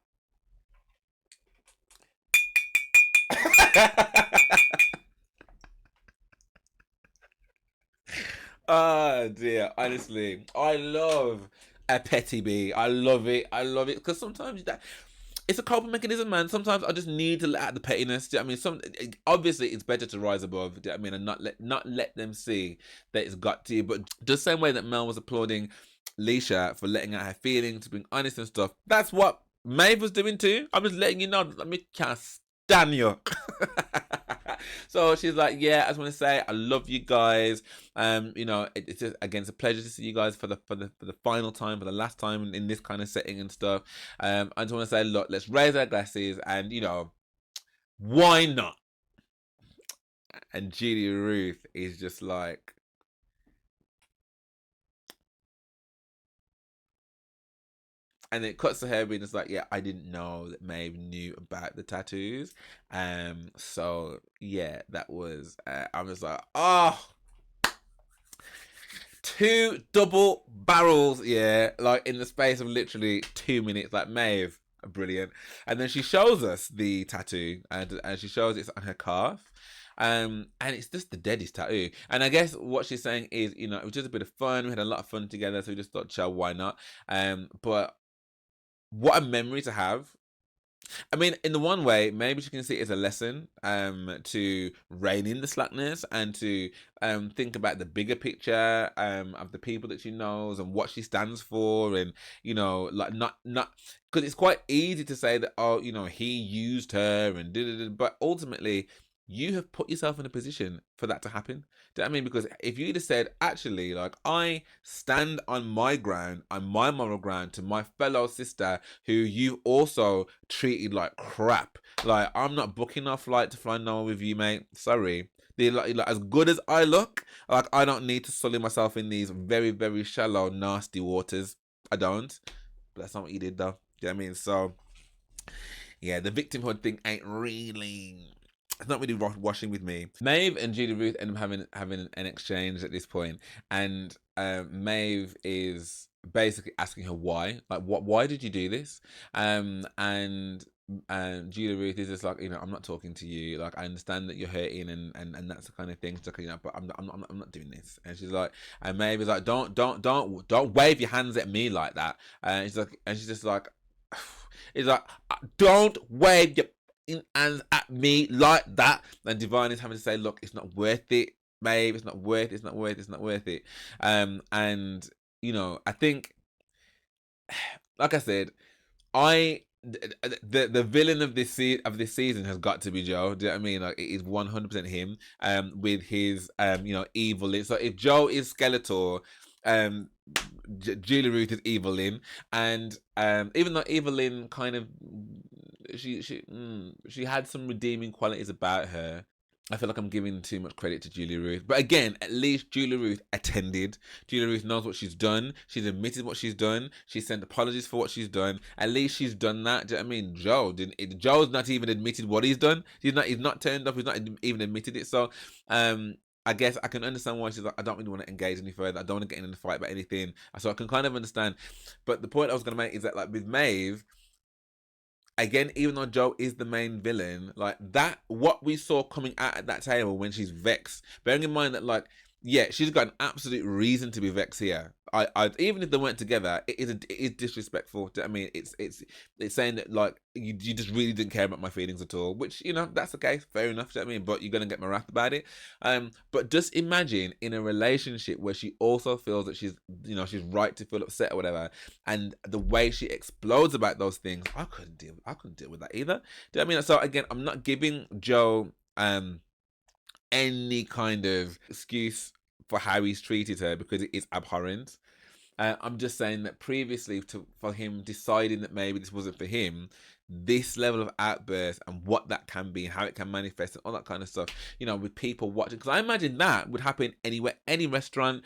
[SPEAKER 1] Oh dear, honestly, I love a petty bee. I love it. I love it because sometimes that it's a coping mechanism, man. Sometimes I just need to let out the pettiness. Do you know what I mean? Obviously it's better to rise above. Do you know what I mean? And not let them see that it's got to you. But the same way that Mel was applauding Leisha for letting out her feelings, being honest and stuff. That's what Maeve was doing too. I'm just letting you know that me can't stand you. So she's like, yeah, I just want to say I love you guys. You know, it's just, again, it's a pleasure to see you guys for the final time, for the last time in this kind of setting and stuff. I just want to say, look, let's raise our glasses and, you know, why not? And Julia-Ruth is just like, and it cuts to her being just like, yeah, I didn't know that Maeve knew about the tattoos. So yeah, that was, I was like, oh, 2 double barrels, yeah, like in the space of literally 2 minutes, like Maeve, brilliant. And then she shows us the tattoo, and she shows it's on her calf. And it's just the deadest tattoo. And I guess what she's saying is, you know, it was just a bit of fun. We had a lot of fun together, so we just thought, chill, why not? But what a memory to have. I mean, in the one way, maybe she can see it as a lesson to rein in the slackness and to think about the bigger picture of the people that she knows and what she stands for, and you know, like not because it's quite easy to say that, oh, you know, he used her and did, but ultimately you have put yourself in a position for that to happen. Do you know what I mean? Because if you'd have said, actually, like, I stand on my ground, on my moral ground to my fellow sister who you also treated like crap. Like, I'm not booking a flight to fly nowhere with you, mate. Sorry. Like, as good as I look, like, I don't need to sully myself in these very, very shallow, nasty waters. I don't. But that's not what you did, though. Do you know what I mean? So, yeah, the victimhood thing ain't really... It's not really washing with me. Maeve and Julia-Ruth end up having an exchange at this point, and Maeve is basically asking her why, like, why did you do this? And Julia-Ruth is just like, you know, I'm not talking to you. Like, I understand that you're hurting and that's the kind of thing. She's like, you know, but I'm not doing this. And she's like, and Maeve is like, don't wave your hands at me like that. And she's like, and she's just like, it's like, don't wave your hands at me like that. And Divine is having to say, look, it's not worth it, babe. It's not worth it. And you know, I think, like I said, the villain of this season has got to be Joe. Do you know what I mean? Like, it is 100% him. With his you know, evil. So if Joe is Skeletor, Julia-Ruth is Evelyn, and even though Evelyn kind of she had some redeeming qualities about her, I feel like I'm giving too much credit to Julia-Ruth. But again, at least Julia-Ruth attended. Julia-Ruth knows what she's done. She's admitted what she's done. She sent apologies for what she's done. At least she's done that. Do you know what I mean? Joe's not even admitted what he's done. He's not turned up. He's not even admitted it. So I guess I can understand why she's like, I don't really want to engage any further. I don't want to get in a fight about anything. So I can kind of understand. But the point I was going to make is that, like, with Maeve, again, even though Joe is the main villain, like, that, what we saw coming out at that table when she's vexed, bearing in mind that, like, yeah, she's got an absolute reason to be vexed here. I even if they weren't together, it is disrespectful. Do you know what I mean, it's saying that like you just really didn't care about my feelings at all, which that's okay, fair enough. Do you know what I mean? But you're gonna get my wrath about it. But just imagine in a relationship where she also feels that she's right to feel upset or whatever, and the way she explodes about those things, I couldn't deal with that either. Do you know what I mean? So again, I'm not giving Joe any kind of excuse for how he's treated her because it is abhorrent. I'm just saying that previously, for him deciding that maybe this wasn't for him, this level of outburst and what that can be, how it can manifest, and all that kind of stuff, with people watching. Because I imagine that would happen anywhere, any restaurant.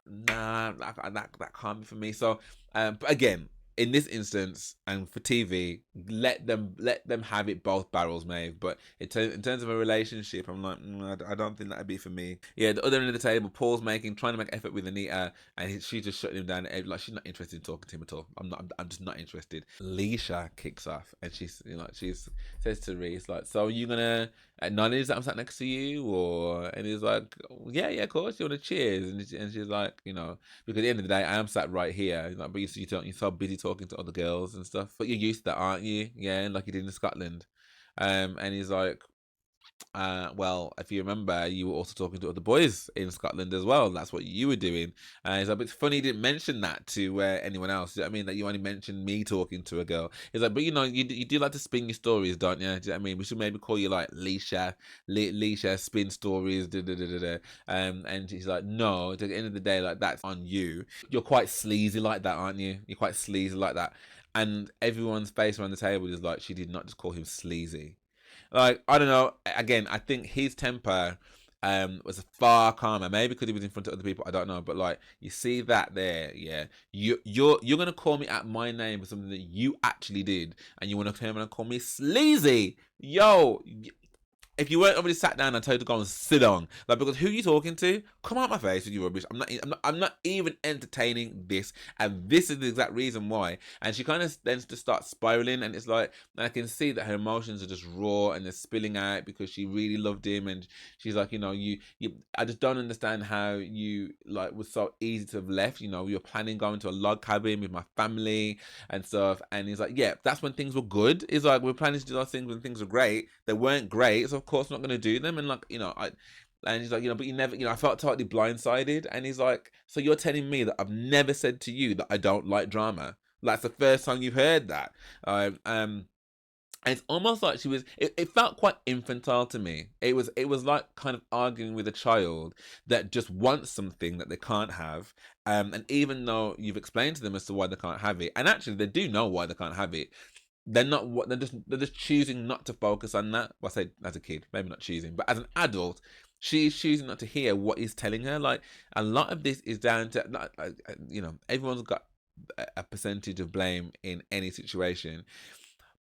[SPEAKER 1] Nah, that can't be for me. So, but again, in this instance and for TV, let them have it both barrels, Maeve. But in terms of a relationship, I'm like, I don't think that'd be for me. Yeah, the other end of the table, Paul's trying to make effort with Anita, and she's just shutting him down. Like she's not interested in talking to him at all. I'm just not interested. Leisha kicks off, and she's says to Reese like, so are you gonna acknowledge that I'm sat next to you, or? And he's like, yeah, of course. You want to cheers? And she's like, because at the end of the day, I am sat right here. He's like, but you're so busy talking to other girls and stuff. But you're used to that, aren't you? Yeah, like you did in Scotland. And he's like, well, if you remember, you were also talking to other boys in Scotland as well. That's what you were doing. He's like, but it's funny you didn't mention that to anyone else. Do you know what I mean? That you only mentioned me talking to a girl. He's like, but you do like to spin your stories, don't you? Do you know what I mean? We should maybe call you like Leisha spin stories. And he's like, no. At the end of the day, like that's on you. You're quite sleazy like that, aren't you? You're quite sleazy like that. And everyone's face around the table is like, she did not just call him sleazy. Like, I don't know. Again, I think his temper was far calmer. Maybe because he was in front of other people. I don't know. But like, you see that there, yeah. You're gonna call me out my name for something that you actually did, and you want to turn around and call me sleazy, yo. If you weren't already sat down, I told you to go and sit down. Like, because who you talking to? Come out my face with you rubbish. I'm not even entertaining this. And this is the exact reason why. And she kind of then just starts spiraling. And it's like, and I can see that her emotions are just raw and they're spilling out because she really loved him. And she's like, I just don't understand how you like was so easy to have left. You're planning going to a log cabin with my family and stuff. And he's like, yeah, that's when things were good. He's like, we're planning to do those things when things were great. They weren't great. So of course I'm not going to do them. And like, and he's like, but you never, I felt totally blindsided. And he's like, so you're telling me that I've never said to you that I don't like drama? Like, it's the first time you've heard that. And it's almost like it felt quite infantile to me. It was like kind of arguing with a child that just wants something that they can't have. And even though you've explained to them as to why they can't have it, and actually they do know why they can't have it, they're just choosing not to focus on that. Well, I say as a kid, maybe not choosing, but as an adult, she's choosing not to hear what he's telling her. Like, a lot of this is down to everyone's got a percentage of blame in any situation.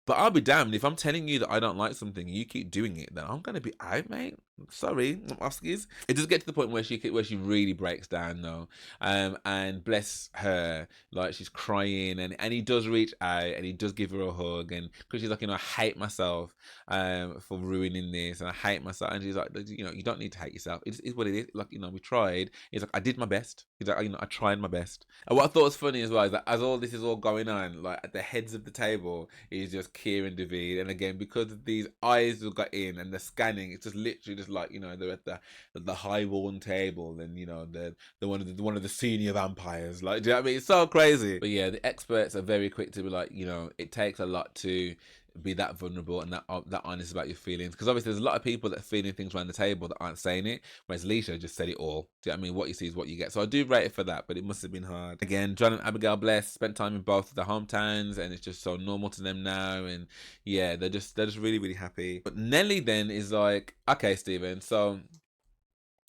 [SPEAKER 1] But I'll be damned if I'm telling you that I don't like something and you keep doing it, then I'm gonna be out, mate. Sorry, Oscars. It does get to the point where she really breaks down though, and bless her, like she's crying, and he does reach out and he does give her a hug, and because she's like, I hate myself, for ruining this, and I hate myself, and she's like, you don't need to hate yourself. It is what it is. Like, we tried. He's like, I did my best. He's like, I tried my best. And what I thought was funny as well is that as all this is all going on, like at the heads of the table is just Kieran David, and again, because of these eyes have got in and the scanning, it's just literally just like, they're at the high worn table, and the one of the senior vampires. Like, do you know what I mean? It's so crazy. But yeah, the experts are very quick to be like, it takes a lot to be that vulnerable and that honest about your feelings, because obviously there's a lot of people that are feeling things around the table that aren't saying it, whereas Leisha just said it all. Do you know what I mean? What you see is what you get. So I do rate it for that, but it must have been hard. Again, John and Abigail Bless spent time in both of the hometowns, and it's just so normal to them now, and yeah, they're just really, really happy. But Nelly then is like, okay, Stephen, so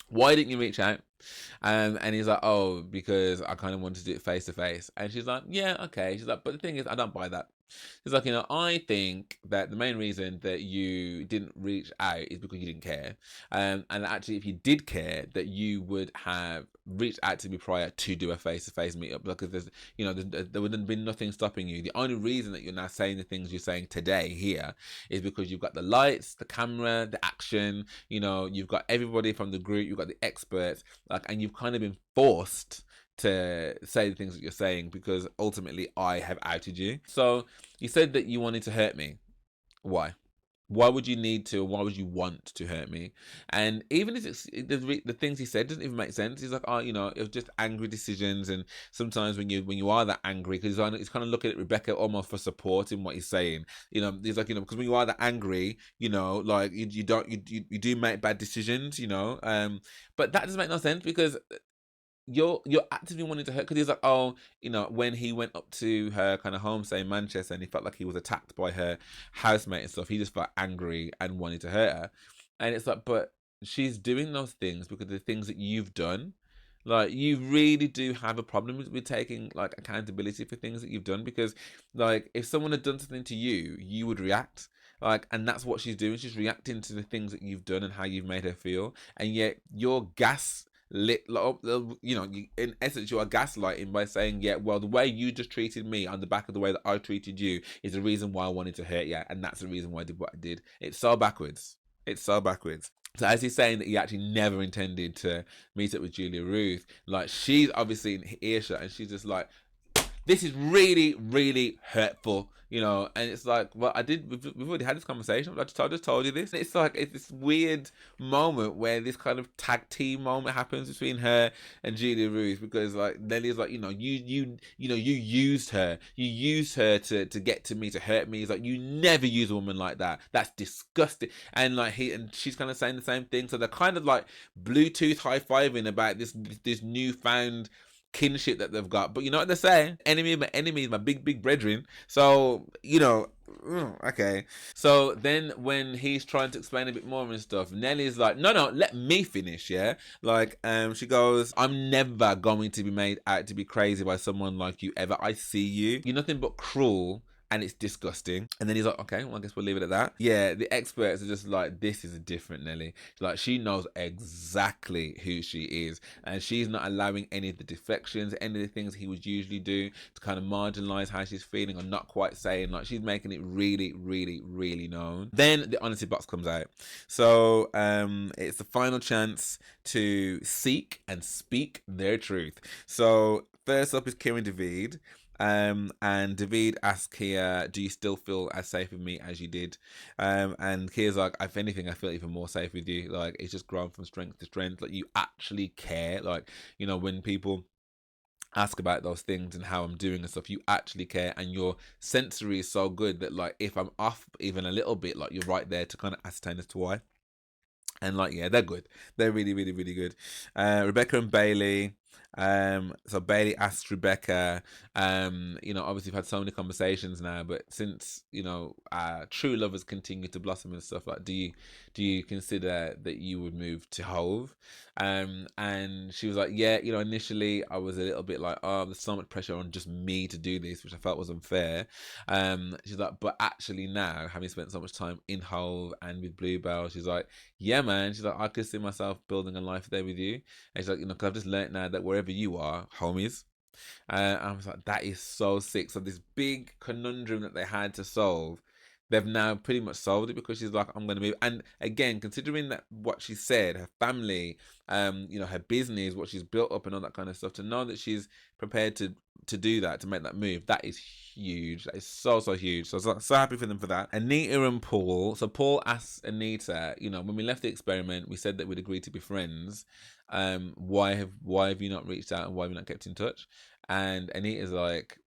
[SPEAKER 1] why didn't you reach out? And he's like, oh, because I kind of wanted to do it face to face. And she's like, yeah, okay. She's like, but the thing is, I don't buy that. It's like, I think that the main reason that you didn't reach out is because you didn't care. And actually, if you did care, that you would have reached out to me prior to do a face-to-face meetup, because there would have been nothing stopping you. The only reason that you're now saying the things you're saying today here is because you've got the lights, the camera, the action. You've got everybody from the group, you've got the experts, and you've kind of been forced to say the things that you're saying because ultimately I have outed you. So you said that you wanted to hurt me. Why? Why would you need to? Why would you want to hurt me? And even if the things he said doesn't even make sense. He's like, it was just angry decisions, and sometimes when you are that angry, because he's kind of looking at Rebecca almost for support in what he's saying. He's like, because when you are that angry, like you do make bad decisions, but that doesn't make no sense because you're actively wanting to hurt, because he's like, when he went up to her kind of home, say in Manchester, and he felt like he was attacked by her housemate and stuff, he just felt angry and wanted to hurt her. And it's like, but she's doing those things because of the things that you've done. Like, you really do have a problem with taking like accountability for things that you've done, because like if someone had done something to you, you would react. And that's what she's doing. She's reacting to the things that you've done and how you've made her feel, and yet you're lit up, in essence you are gaslighting by saying, yeah, well, the way you just treated me on the back of the way that I treated you is the reason why I wanted to hurt you, and that's the reason why I did what I did. It's so backwards. So as he's saying that he actually never intended to meet up with Julia-Ruth, like she's obviously in earshot and she's just like, this is really, really hurtful, and it's like, well, we've already had this conversation. I just told you this. It's like, it's this weird moment where this kind of tag team moment happens between her and Julia-Ruth, because like Nelly's like, you used her. You used her to get to me, to hurt me. He's like, you never use a woman like that. That's disgusting. And like she's kind of saying the same thing. So they're kind of like Bluetooth high-fiving about this newfound kinship that they've got. But you know what they say? Enemy of my enemy is my big brethren. So, okay. So then when he's trying to explain a bit more and stuff, Nelly's like, no, let me finish, yeah? Like, she goes, I'm never going to be made out to be crazy by someone like you ever. I see you. You're nothing but cruel, and it's disgusting. And then he's like, okay, well, I guess we'll leave it at that. Yeah, the experts are just like, this is a different Nelly. Like, she knows exactly who she is, and she's not allowing any of the deflections, any of the things he would usually do to kind of marginalize how she's feeling, or not quite saying, like, she's making it really, really, really known. Then the honesty box comes out. So it's the final chance to seek and speak their truth. So first up is Kieran David. And David asks Kia, do you still feel as safe with me as you did? And Kia's like, if anything, I feel even more safe with you. Like, it's just grown from strength to strength. Like, you actually care. Like, when people ask about those things and how I'm doing and stuff, you actually care, and your sensory is so good that, like, if I'm off even a little bit, like, you're right there to kind of ascertain as to why. And like, yeah, they're good. They're really, really, really good. Rebecca and Bailey. So Bailey asked Rebecca, obviously we've had so many conversations now, but since, true lovers continue to blossom and stuff, like, do you consider that you would move to Hove? And she was like, yeah, initially I was a little bit like, oh, there's so much pressure on just me to do this, which I felt was unfair. She's like, but actually now, having spent so much time in Hove and with Bluebell, she's like, yeah, man. She's like, I could see myself building a life there with you. And she's like, because I've just learnt now that wherever you are, homies. I was like, that is so sick. So this big conundrum that they had to solve, they've now pretty much solved it, because she's like, I'm going to move. And again, considering that what she said, her family, her business, what she's built up and all that kind of stuff, to know that she's prepared to do that, to make that move, that is huge. That is so huge. So I was so happy for them for that. Anita and Paul. So Paul asked Anita, when we left the experiment, we said that we'd agreed to be friends. Why have you not reached out, and why have you not kept in touch? And Anita's like,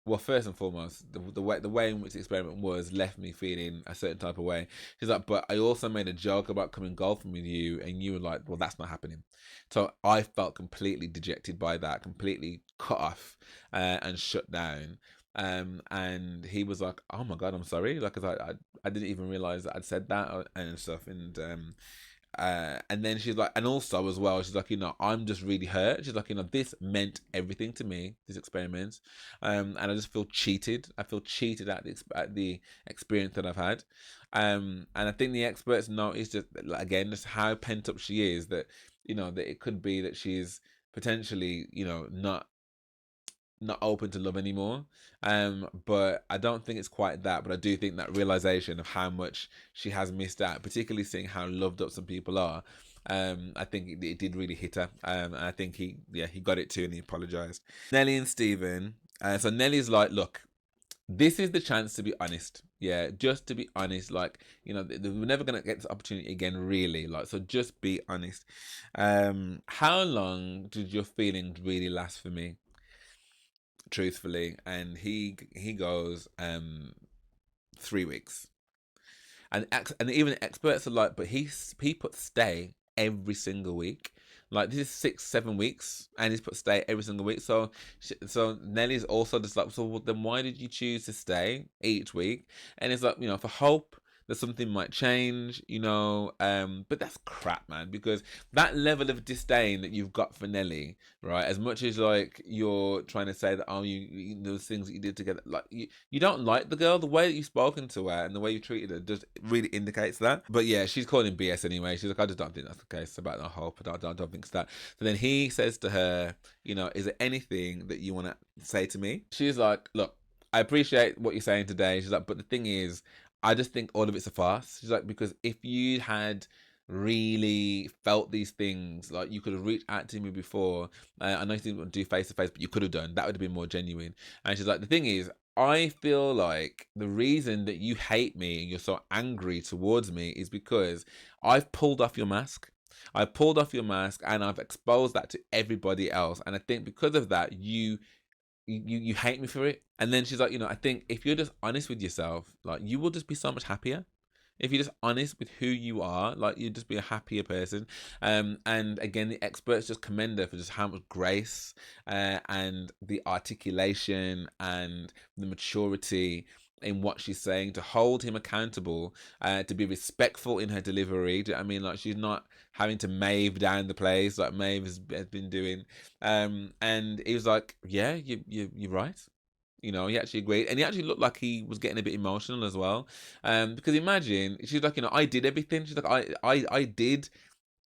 [SPEAKER 1] well, first and foremost, the way in which the experiment was left me feeling a certain type of way. She's like, but I also made a joke about coming golfing with you, and you were like, well, that's not happening. So I felt completely dejected by that, completely cut off and shut down. And he was like, oh my God, I'm sorry. Like, 'cause I didn't even realize that I'd said that and stuff. And And then she's like, and also as well, she's like, I'm just really hurt. She's like, this meant everything to me, this experiment, and I just feel cheated. I feel cheated at the experience that I've had. And I think the experts notice just, again, just how pent up she is, that that it could be that she's potentially not open to love anymore. But I don't think it's quite that. But I do think that realization of how much she has missed out, particularly seeing how loved up some people are, I think it did really hit her. And I think he got it too, and he apologized. Nelly and Stephen. So Nelly's like, look, this is the chance to be honest. Yeah, just to be honest. Like, we're never gonna get this opportunity again, really. Like, so just be honest. How long did your feelings really last for me? Truthfully, and he goes 3 weeks, and even experts are like, but he put stay every single week. Like, this is 6-7 weeks, and he's put stay every single week. So Nelly's also just like, so then why did you choose to stay each week? And it's like, for hope that something might change, but that's crap, man, because that level of disdain that you've got for Nelly, right, as much as like you're trying to say that, oh, you those things that you did together, like you don't like the girl, the way that you've spoken to her and the way you treated her just really indicates that. But yeah, she's calling BS anyway. She's like, I just don't think that's the case about the hope. I don't think it's that. So then he says to her, is there anything that you want to say to me? She's like, look, I appreciate what you're saying today. She's like, but the thing is, I just think all of it's a farce. She's like, because if you had really felt these things, like, you could have reached out to me before. I know you didn't do face to face, but you could have done. That would have been more genuine. And she's like, the thing is, I feel like the reason that you hate me and you're so angry towards me is because I've pulled off your mask. I've pulled off your mask and I've exposed that to everybody else. And I think because of that, you hate me for it. And then she's like, I think if you're just honest with yourself, like, you will just be so much happier. If you're just honest with who you are, like, you'd just be a happier person. And again, the experts just commend her for just how much grace and the articulation and the maturity in what she's saying, to hold him accountable, to be respectful in her delivery. Do you know what I mean? Like, she's not having to Maeve down the place like Maeve has been doing. And he was like, yeah, you're right. He actually agreed, and he actually looked like he was getting a bit emotional as well. Because imagine, she's like, I did everything. She's like, I did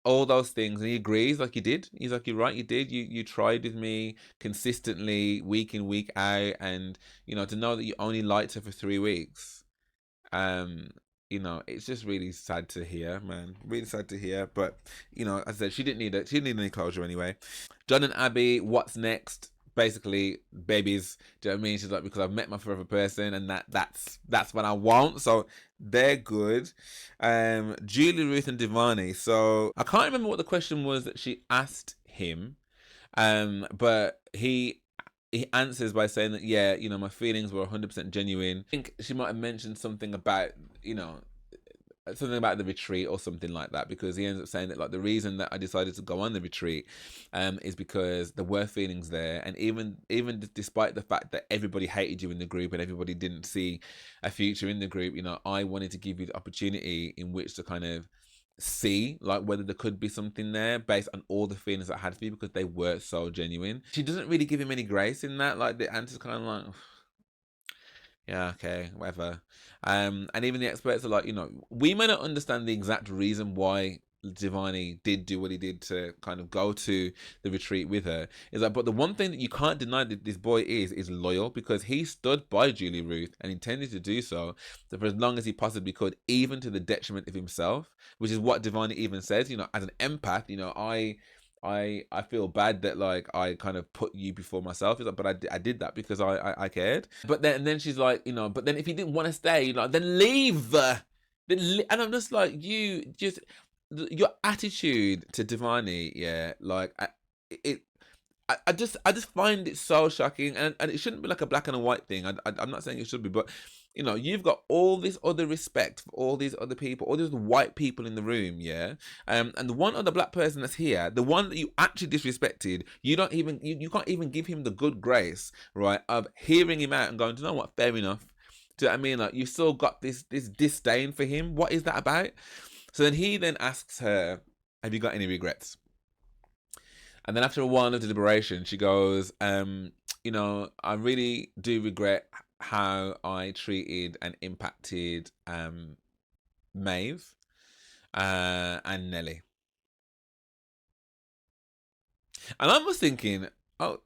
[SPEAKER 1] all those things, and he agrees, like, you did. He's like, you're right, you did. You tried with me consistently, week in, week out, and to know that you only liked her for 3 weeks, it's just really sad to hear, man. Really sad to hear. But as I said, she didn't need it. She didn't need any closure anyway. John and Abby, what's next? Basically, babies. Do you know what I mean? She's like, because I've met my forever person, and that's what I want. So they're good. Julia-Ruth and Devani. So I can't remember what the question was that she asked him. But he answers by saying that, yeah, my feelings were 100% genuine. I think she might have mentioned something about, something about the retreat or something like that, because he ends up saying that, like, the reason that I decided to go on the retreat is because there were feelings there, and even despite the fact that everybody hated you in the group and everybody didn't see a future in the group, I wanted to give you the opportunity in which to kind of see, like, whether there could be something there based on all the feelings I had for you, because they were so genuine. She doesn't really give him any grace in that. Like, the answer's kind of like, yeah, okay, whatever. And even the experts are like, we may not understand the exact reason why Devani did do what he did to kind of go to the retreat with her. Is like, but the one thing that you can't deny that this boy is loyal, because he stood by Julia-Ruth and intended to do so for as long as he possibly could, even to the detriment of himself, which is what Devani even says. As an empath, I feel bad that, like, I kind of put you before myself. Like, but I did that because I cared. But then she's like, but then if you didn't want to stay, like, then leave. And I'm just like, your attitude to Devani, yeah, like, I just find it so shocking, and it shouldn't be like a black and a white thing. I'm not saying it should be, but you've got all this other respect for all these other people, all these white people in the room, yeah. And the one other black person that's here, the one that you actually disrespected, you can't even give him the good grace, right, of hearing him out and going, do you know what? Fair enough. Do you know what I mean? Like, you still got this disdain for him. What is that about? So then he then asks her, have you got any regrets? And then after a while of deliberation, she goes, you know, I really do regret how I treated and impacted Maeve and Nelly. And I was thinking, oh,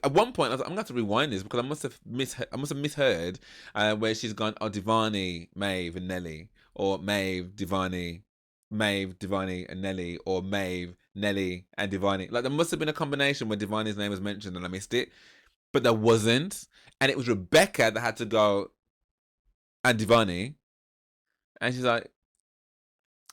[SPEAKER 1] at one point I was like, I'm gonna have to rewind this because I must have misheard where she's gone, oh, Divani, Maeve, and Nelly, or Maeve, Divani, and Nelly, or Maeve, Nelly, and Divani. Like there must have been a combination where Divani's name was mentioned and I missed it, but there wasn't, and it was Rebecca that had to go and Divani, and she's like.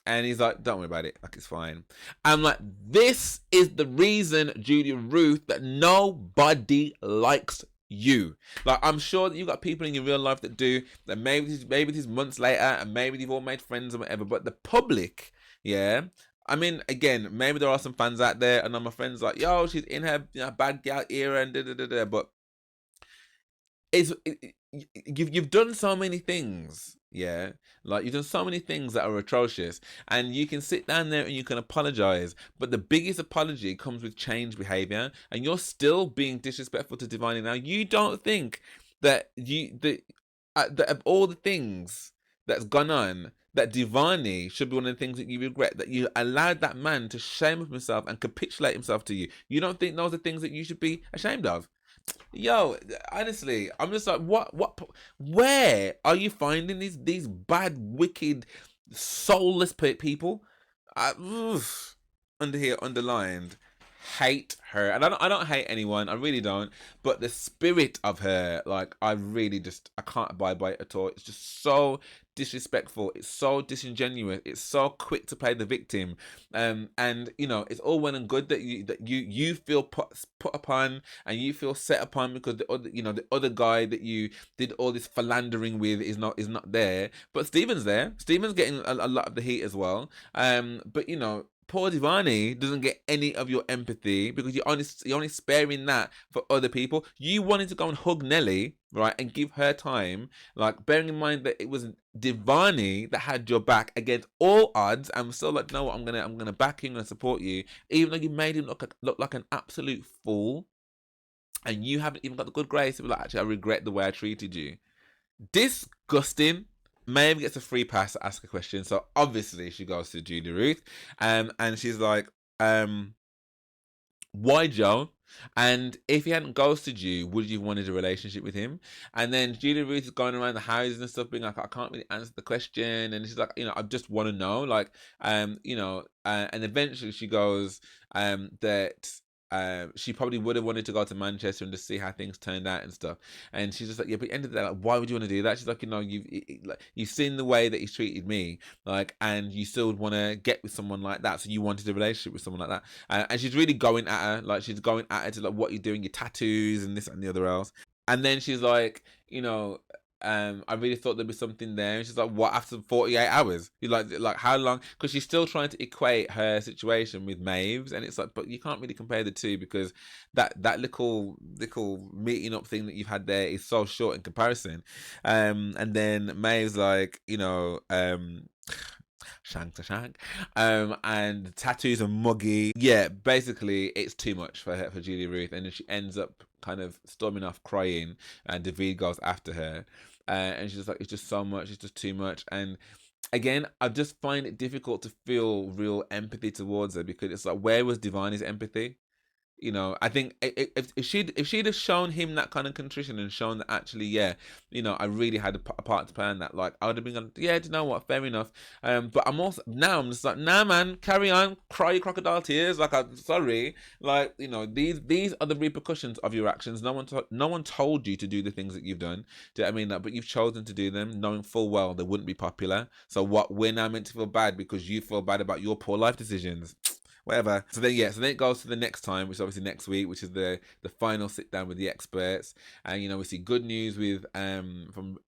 [SPEAKER 1] And he's like, don't worry about it. Like, it's fine. I'm like, this is the reason, Julia-Ruth, that nobody likes you. Like, I'm sure that you got people in your real life that do, that maybe these months later, and maybe they've all made friends or whatever, but the public, yeah. I mean, again, maybe there are some fans out there, and my friends like, yo, she's in her bad gal era, and da-da-da-da, but you've done so many things, yeah, like you've done so many things that are atrocious, and you can sit down there and you can apologize, but the biggest apology comes with changed behavior, and you're still being disrespectful to Divine. Now you don't think that that of all the things that's gone on, that Divani should be one of the things that you regret, that you allowed that man to shame of himself and capitulate himself to you. You don't think those are things that you should be ashamed of? Yo, honestly, I'm just like, where are you finding these bad, wicked, soulless people? Under here, underlined, hate her, and I don't hate anyone, I really don't. But the spirit of her, like, I can't abide by it at all. It's just so disrespectful. It's so disingenuous. It's so quick to play the victim. And you know, it's all well and good that you feel put upon and you feel set upon because the other guy that you did all this philandering with is not there. But Stephen's there. Stephen's getting a lot of the heat as well. But you know, poor Divani doesn't get any of your empathy because you're only sparing that for other people. You wanted to go and hug Nelly, right, and give her time, like bearing in mind that it was Divani that had your back against all odds, and was still like, no, I'm gonna back you, I'm gonna support you, even though you made him look like an absolute fool, and you haven't even got the good grace to be like, actually, I regret the way I treated you. Disgusting. Maeve gets a free pass to ask a question, so obviously she goes to Julia-Ruth, and she's like, why Joe? And if he hadn't ghosted you, would you have wanted a relationship with him? And then Julia-Ruth is going around the houses and stuff, being like, I can't really answer the question, and she's like, you know, I just want to know, like, you know, and eventually she goes, that. She probably would have wanted to go to Manchester and just see how things turned out and stuff. And she's just like, yeah, but at the end of the day, like, why would you want to do that? She's like, you know, you've seen the way that he's treated me, like, and you still want to get with someone like that. So you wanted a relationship with someone like that. And she's really going at her, like, she's going at her to like, what you're doing, your tattoos and this and the other else. And then she's like, you know, I really thought there'd be something there. And she's like, what, after 48 hours? You're like how long? Because she's still trying to equate her situation with Maeve's, and it's like, but you can't really compare the two because that little meeting up thing that you've had there is so short in comparison. And then Maeve's like, you know, shank to shank, and the tattoos are muggy. Yeah, basically it's too much for her, for Julia-Ruth, and then she ends up kind of storming off crying, and David goes after her, and she's just like, it's just so much, it's just too much. And again, I just find it difficult to feel real empathy towards her because it's like, where was Divani's empathy? You know, I think if she'd have shown him that kind of contrition and shown that actually, yeah, you know, I really had a part to play in that, like, I would have been like, yeah, do you know what, fair enough. But I'm just like, nah, man, carry on, cry your crocodile tears. Like, I'm sorry, like, you know, these are the repercussions of your actions. No one told you to do the things that you've done. Do you know what I mean? Like, but you've chosen to do them, knowing full well they wouldn't be popular. So what? We're now meant to feel bad because you feel bad about your poor life decisions. Whatever. So then it goes to the next time, which is obviously next week, which is the final sit down with the experts. And you know, we see good news with from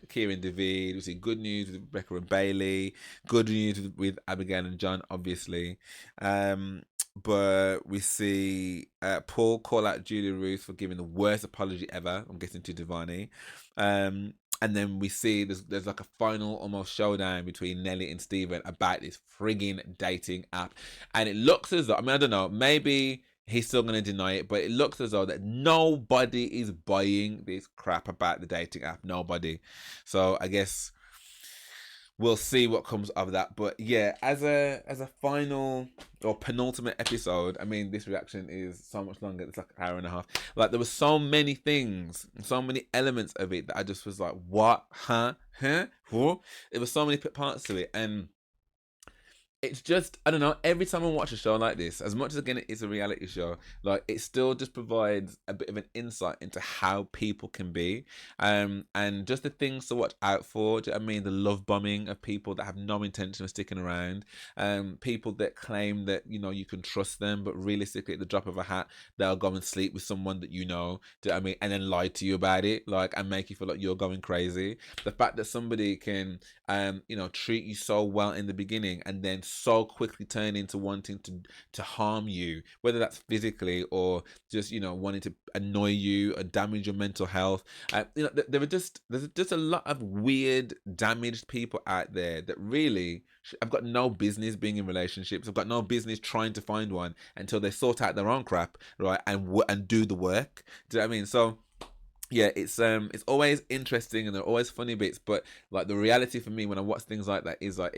[SPEAKER 1] Kieran David, we see good news with Rebecca and Bailey, good news with Abigail and John, obviously. But we see Paul call out Julia-Ruth for giving the worst apology ever, I'm guessing, to Divani. And then we see there's like a final almost showdown between Nelly and Steven about this frigging dating app. And it looks as though, I mean, I don't know, maybe he's still going to deny it, but it looks as though that nobody is buying this crap about the dating app. Nobody. So I guess we'll see what comes of that. But yeah, as a final or penultimate episode, I mean, this reaction is so much longer. It's like an hour and a half. Like, there were so many things, so many elements of it that I just was like, what? Huh? There were so many parts to it. And it's just, I don't know, every time I watch a show like this, as much as, again, it is a reality show, like, it still just provides a bit of an insight into how people can be, and just the things to watch out for. Do you know what I mean? The love bombing of people that have no intention of sticking around, people that claim that, you know, you can trust them, but realistically, at the drop of a hat, they'll go and sleep with someone that you know, do you know what I mean? And then lie to you about it, like, and make you feel like you're going crazy. The fact that somebody can, you know, treat you so well in the beginning and then so quickly turn into wanting to harm you, whether that's physically or just, you know, wanting to annoy you or damage your mental health. You know, there's just a lot of weird, damaged people out there that really I've got no business being in relationships. I've got no business trying to find one until they sort out their own crap, right, and do the work. Do you know what I mean? So yeah, it's always interesting and there are always funny bits, but like the reality for me when I watch things like that is like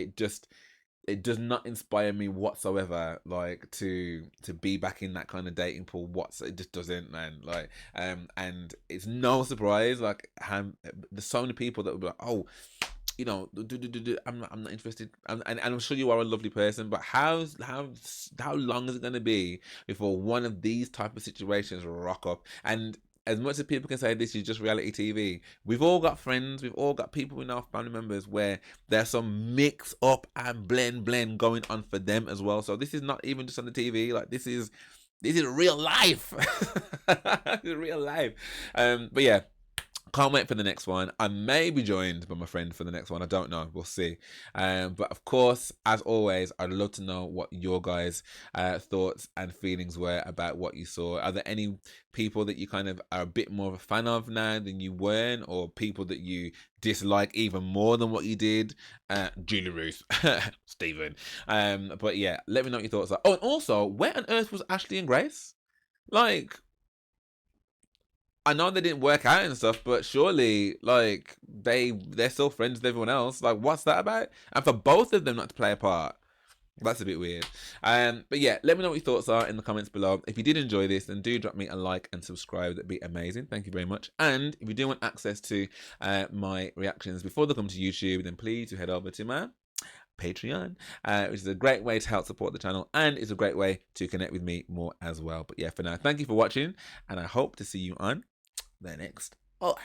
[SPEAKER 1] it does not inspire me whatsoever, like to be back in that kind of dating pool. It just doesn't, man. Like, and it's no surprise, like, there's so many people that will be like, oh, you know, I'm not interested. And I'm sure you are a lovely person, but how long is it gonna be before one of these type of situations rock up? And as much as people can say this is just reality TV, we've all got friends, we've all got people in our family members where there's some mix up and blend going on for them as well. So this is not even just on the TV, like this is real life. This is real life. But yeah, can't wait for the next one. I may be joined by my friend for the next one. I don't know. We'll see. But of course, as always, I'd love to know what your guys' thoughts and feelings were about what you saw. Are there any people that you kind of are a bit more of a fan of now than you weren't, or people that you dislike even more than what you did? Julia-Ruth, Steven. But yeah, let me know what your thoughts are. Oh, and also, where on earth was Ashley and Grace? Like, I know they didn't work out and stuff, but surely, like, they're still friends with everyone else. Like, what's that about? And for both of them not to play a part, that's a bit weird. But yeah, let me know what your thoughts are in the comments below. If you did enjoy this, then do drop me a like and subscribe. That'd be amazing. Thank you very much. And if you do want access to my reactions before they come to YouTube, then please do head over to my Patreon, which is a great way to help support the channel, and it's a great way to connect with me more as well. But yeah, for now, thank you for watching, and I hope to see you on the next. Oh.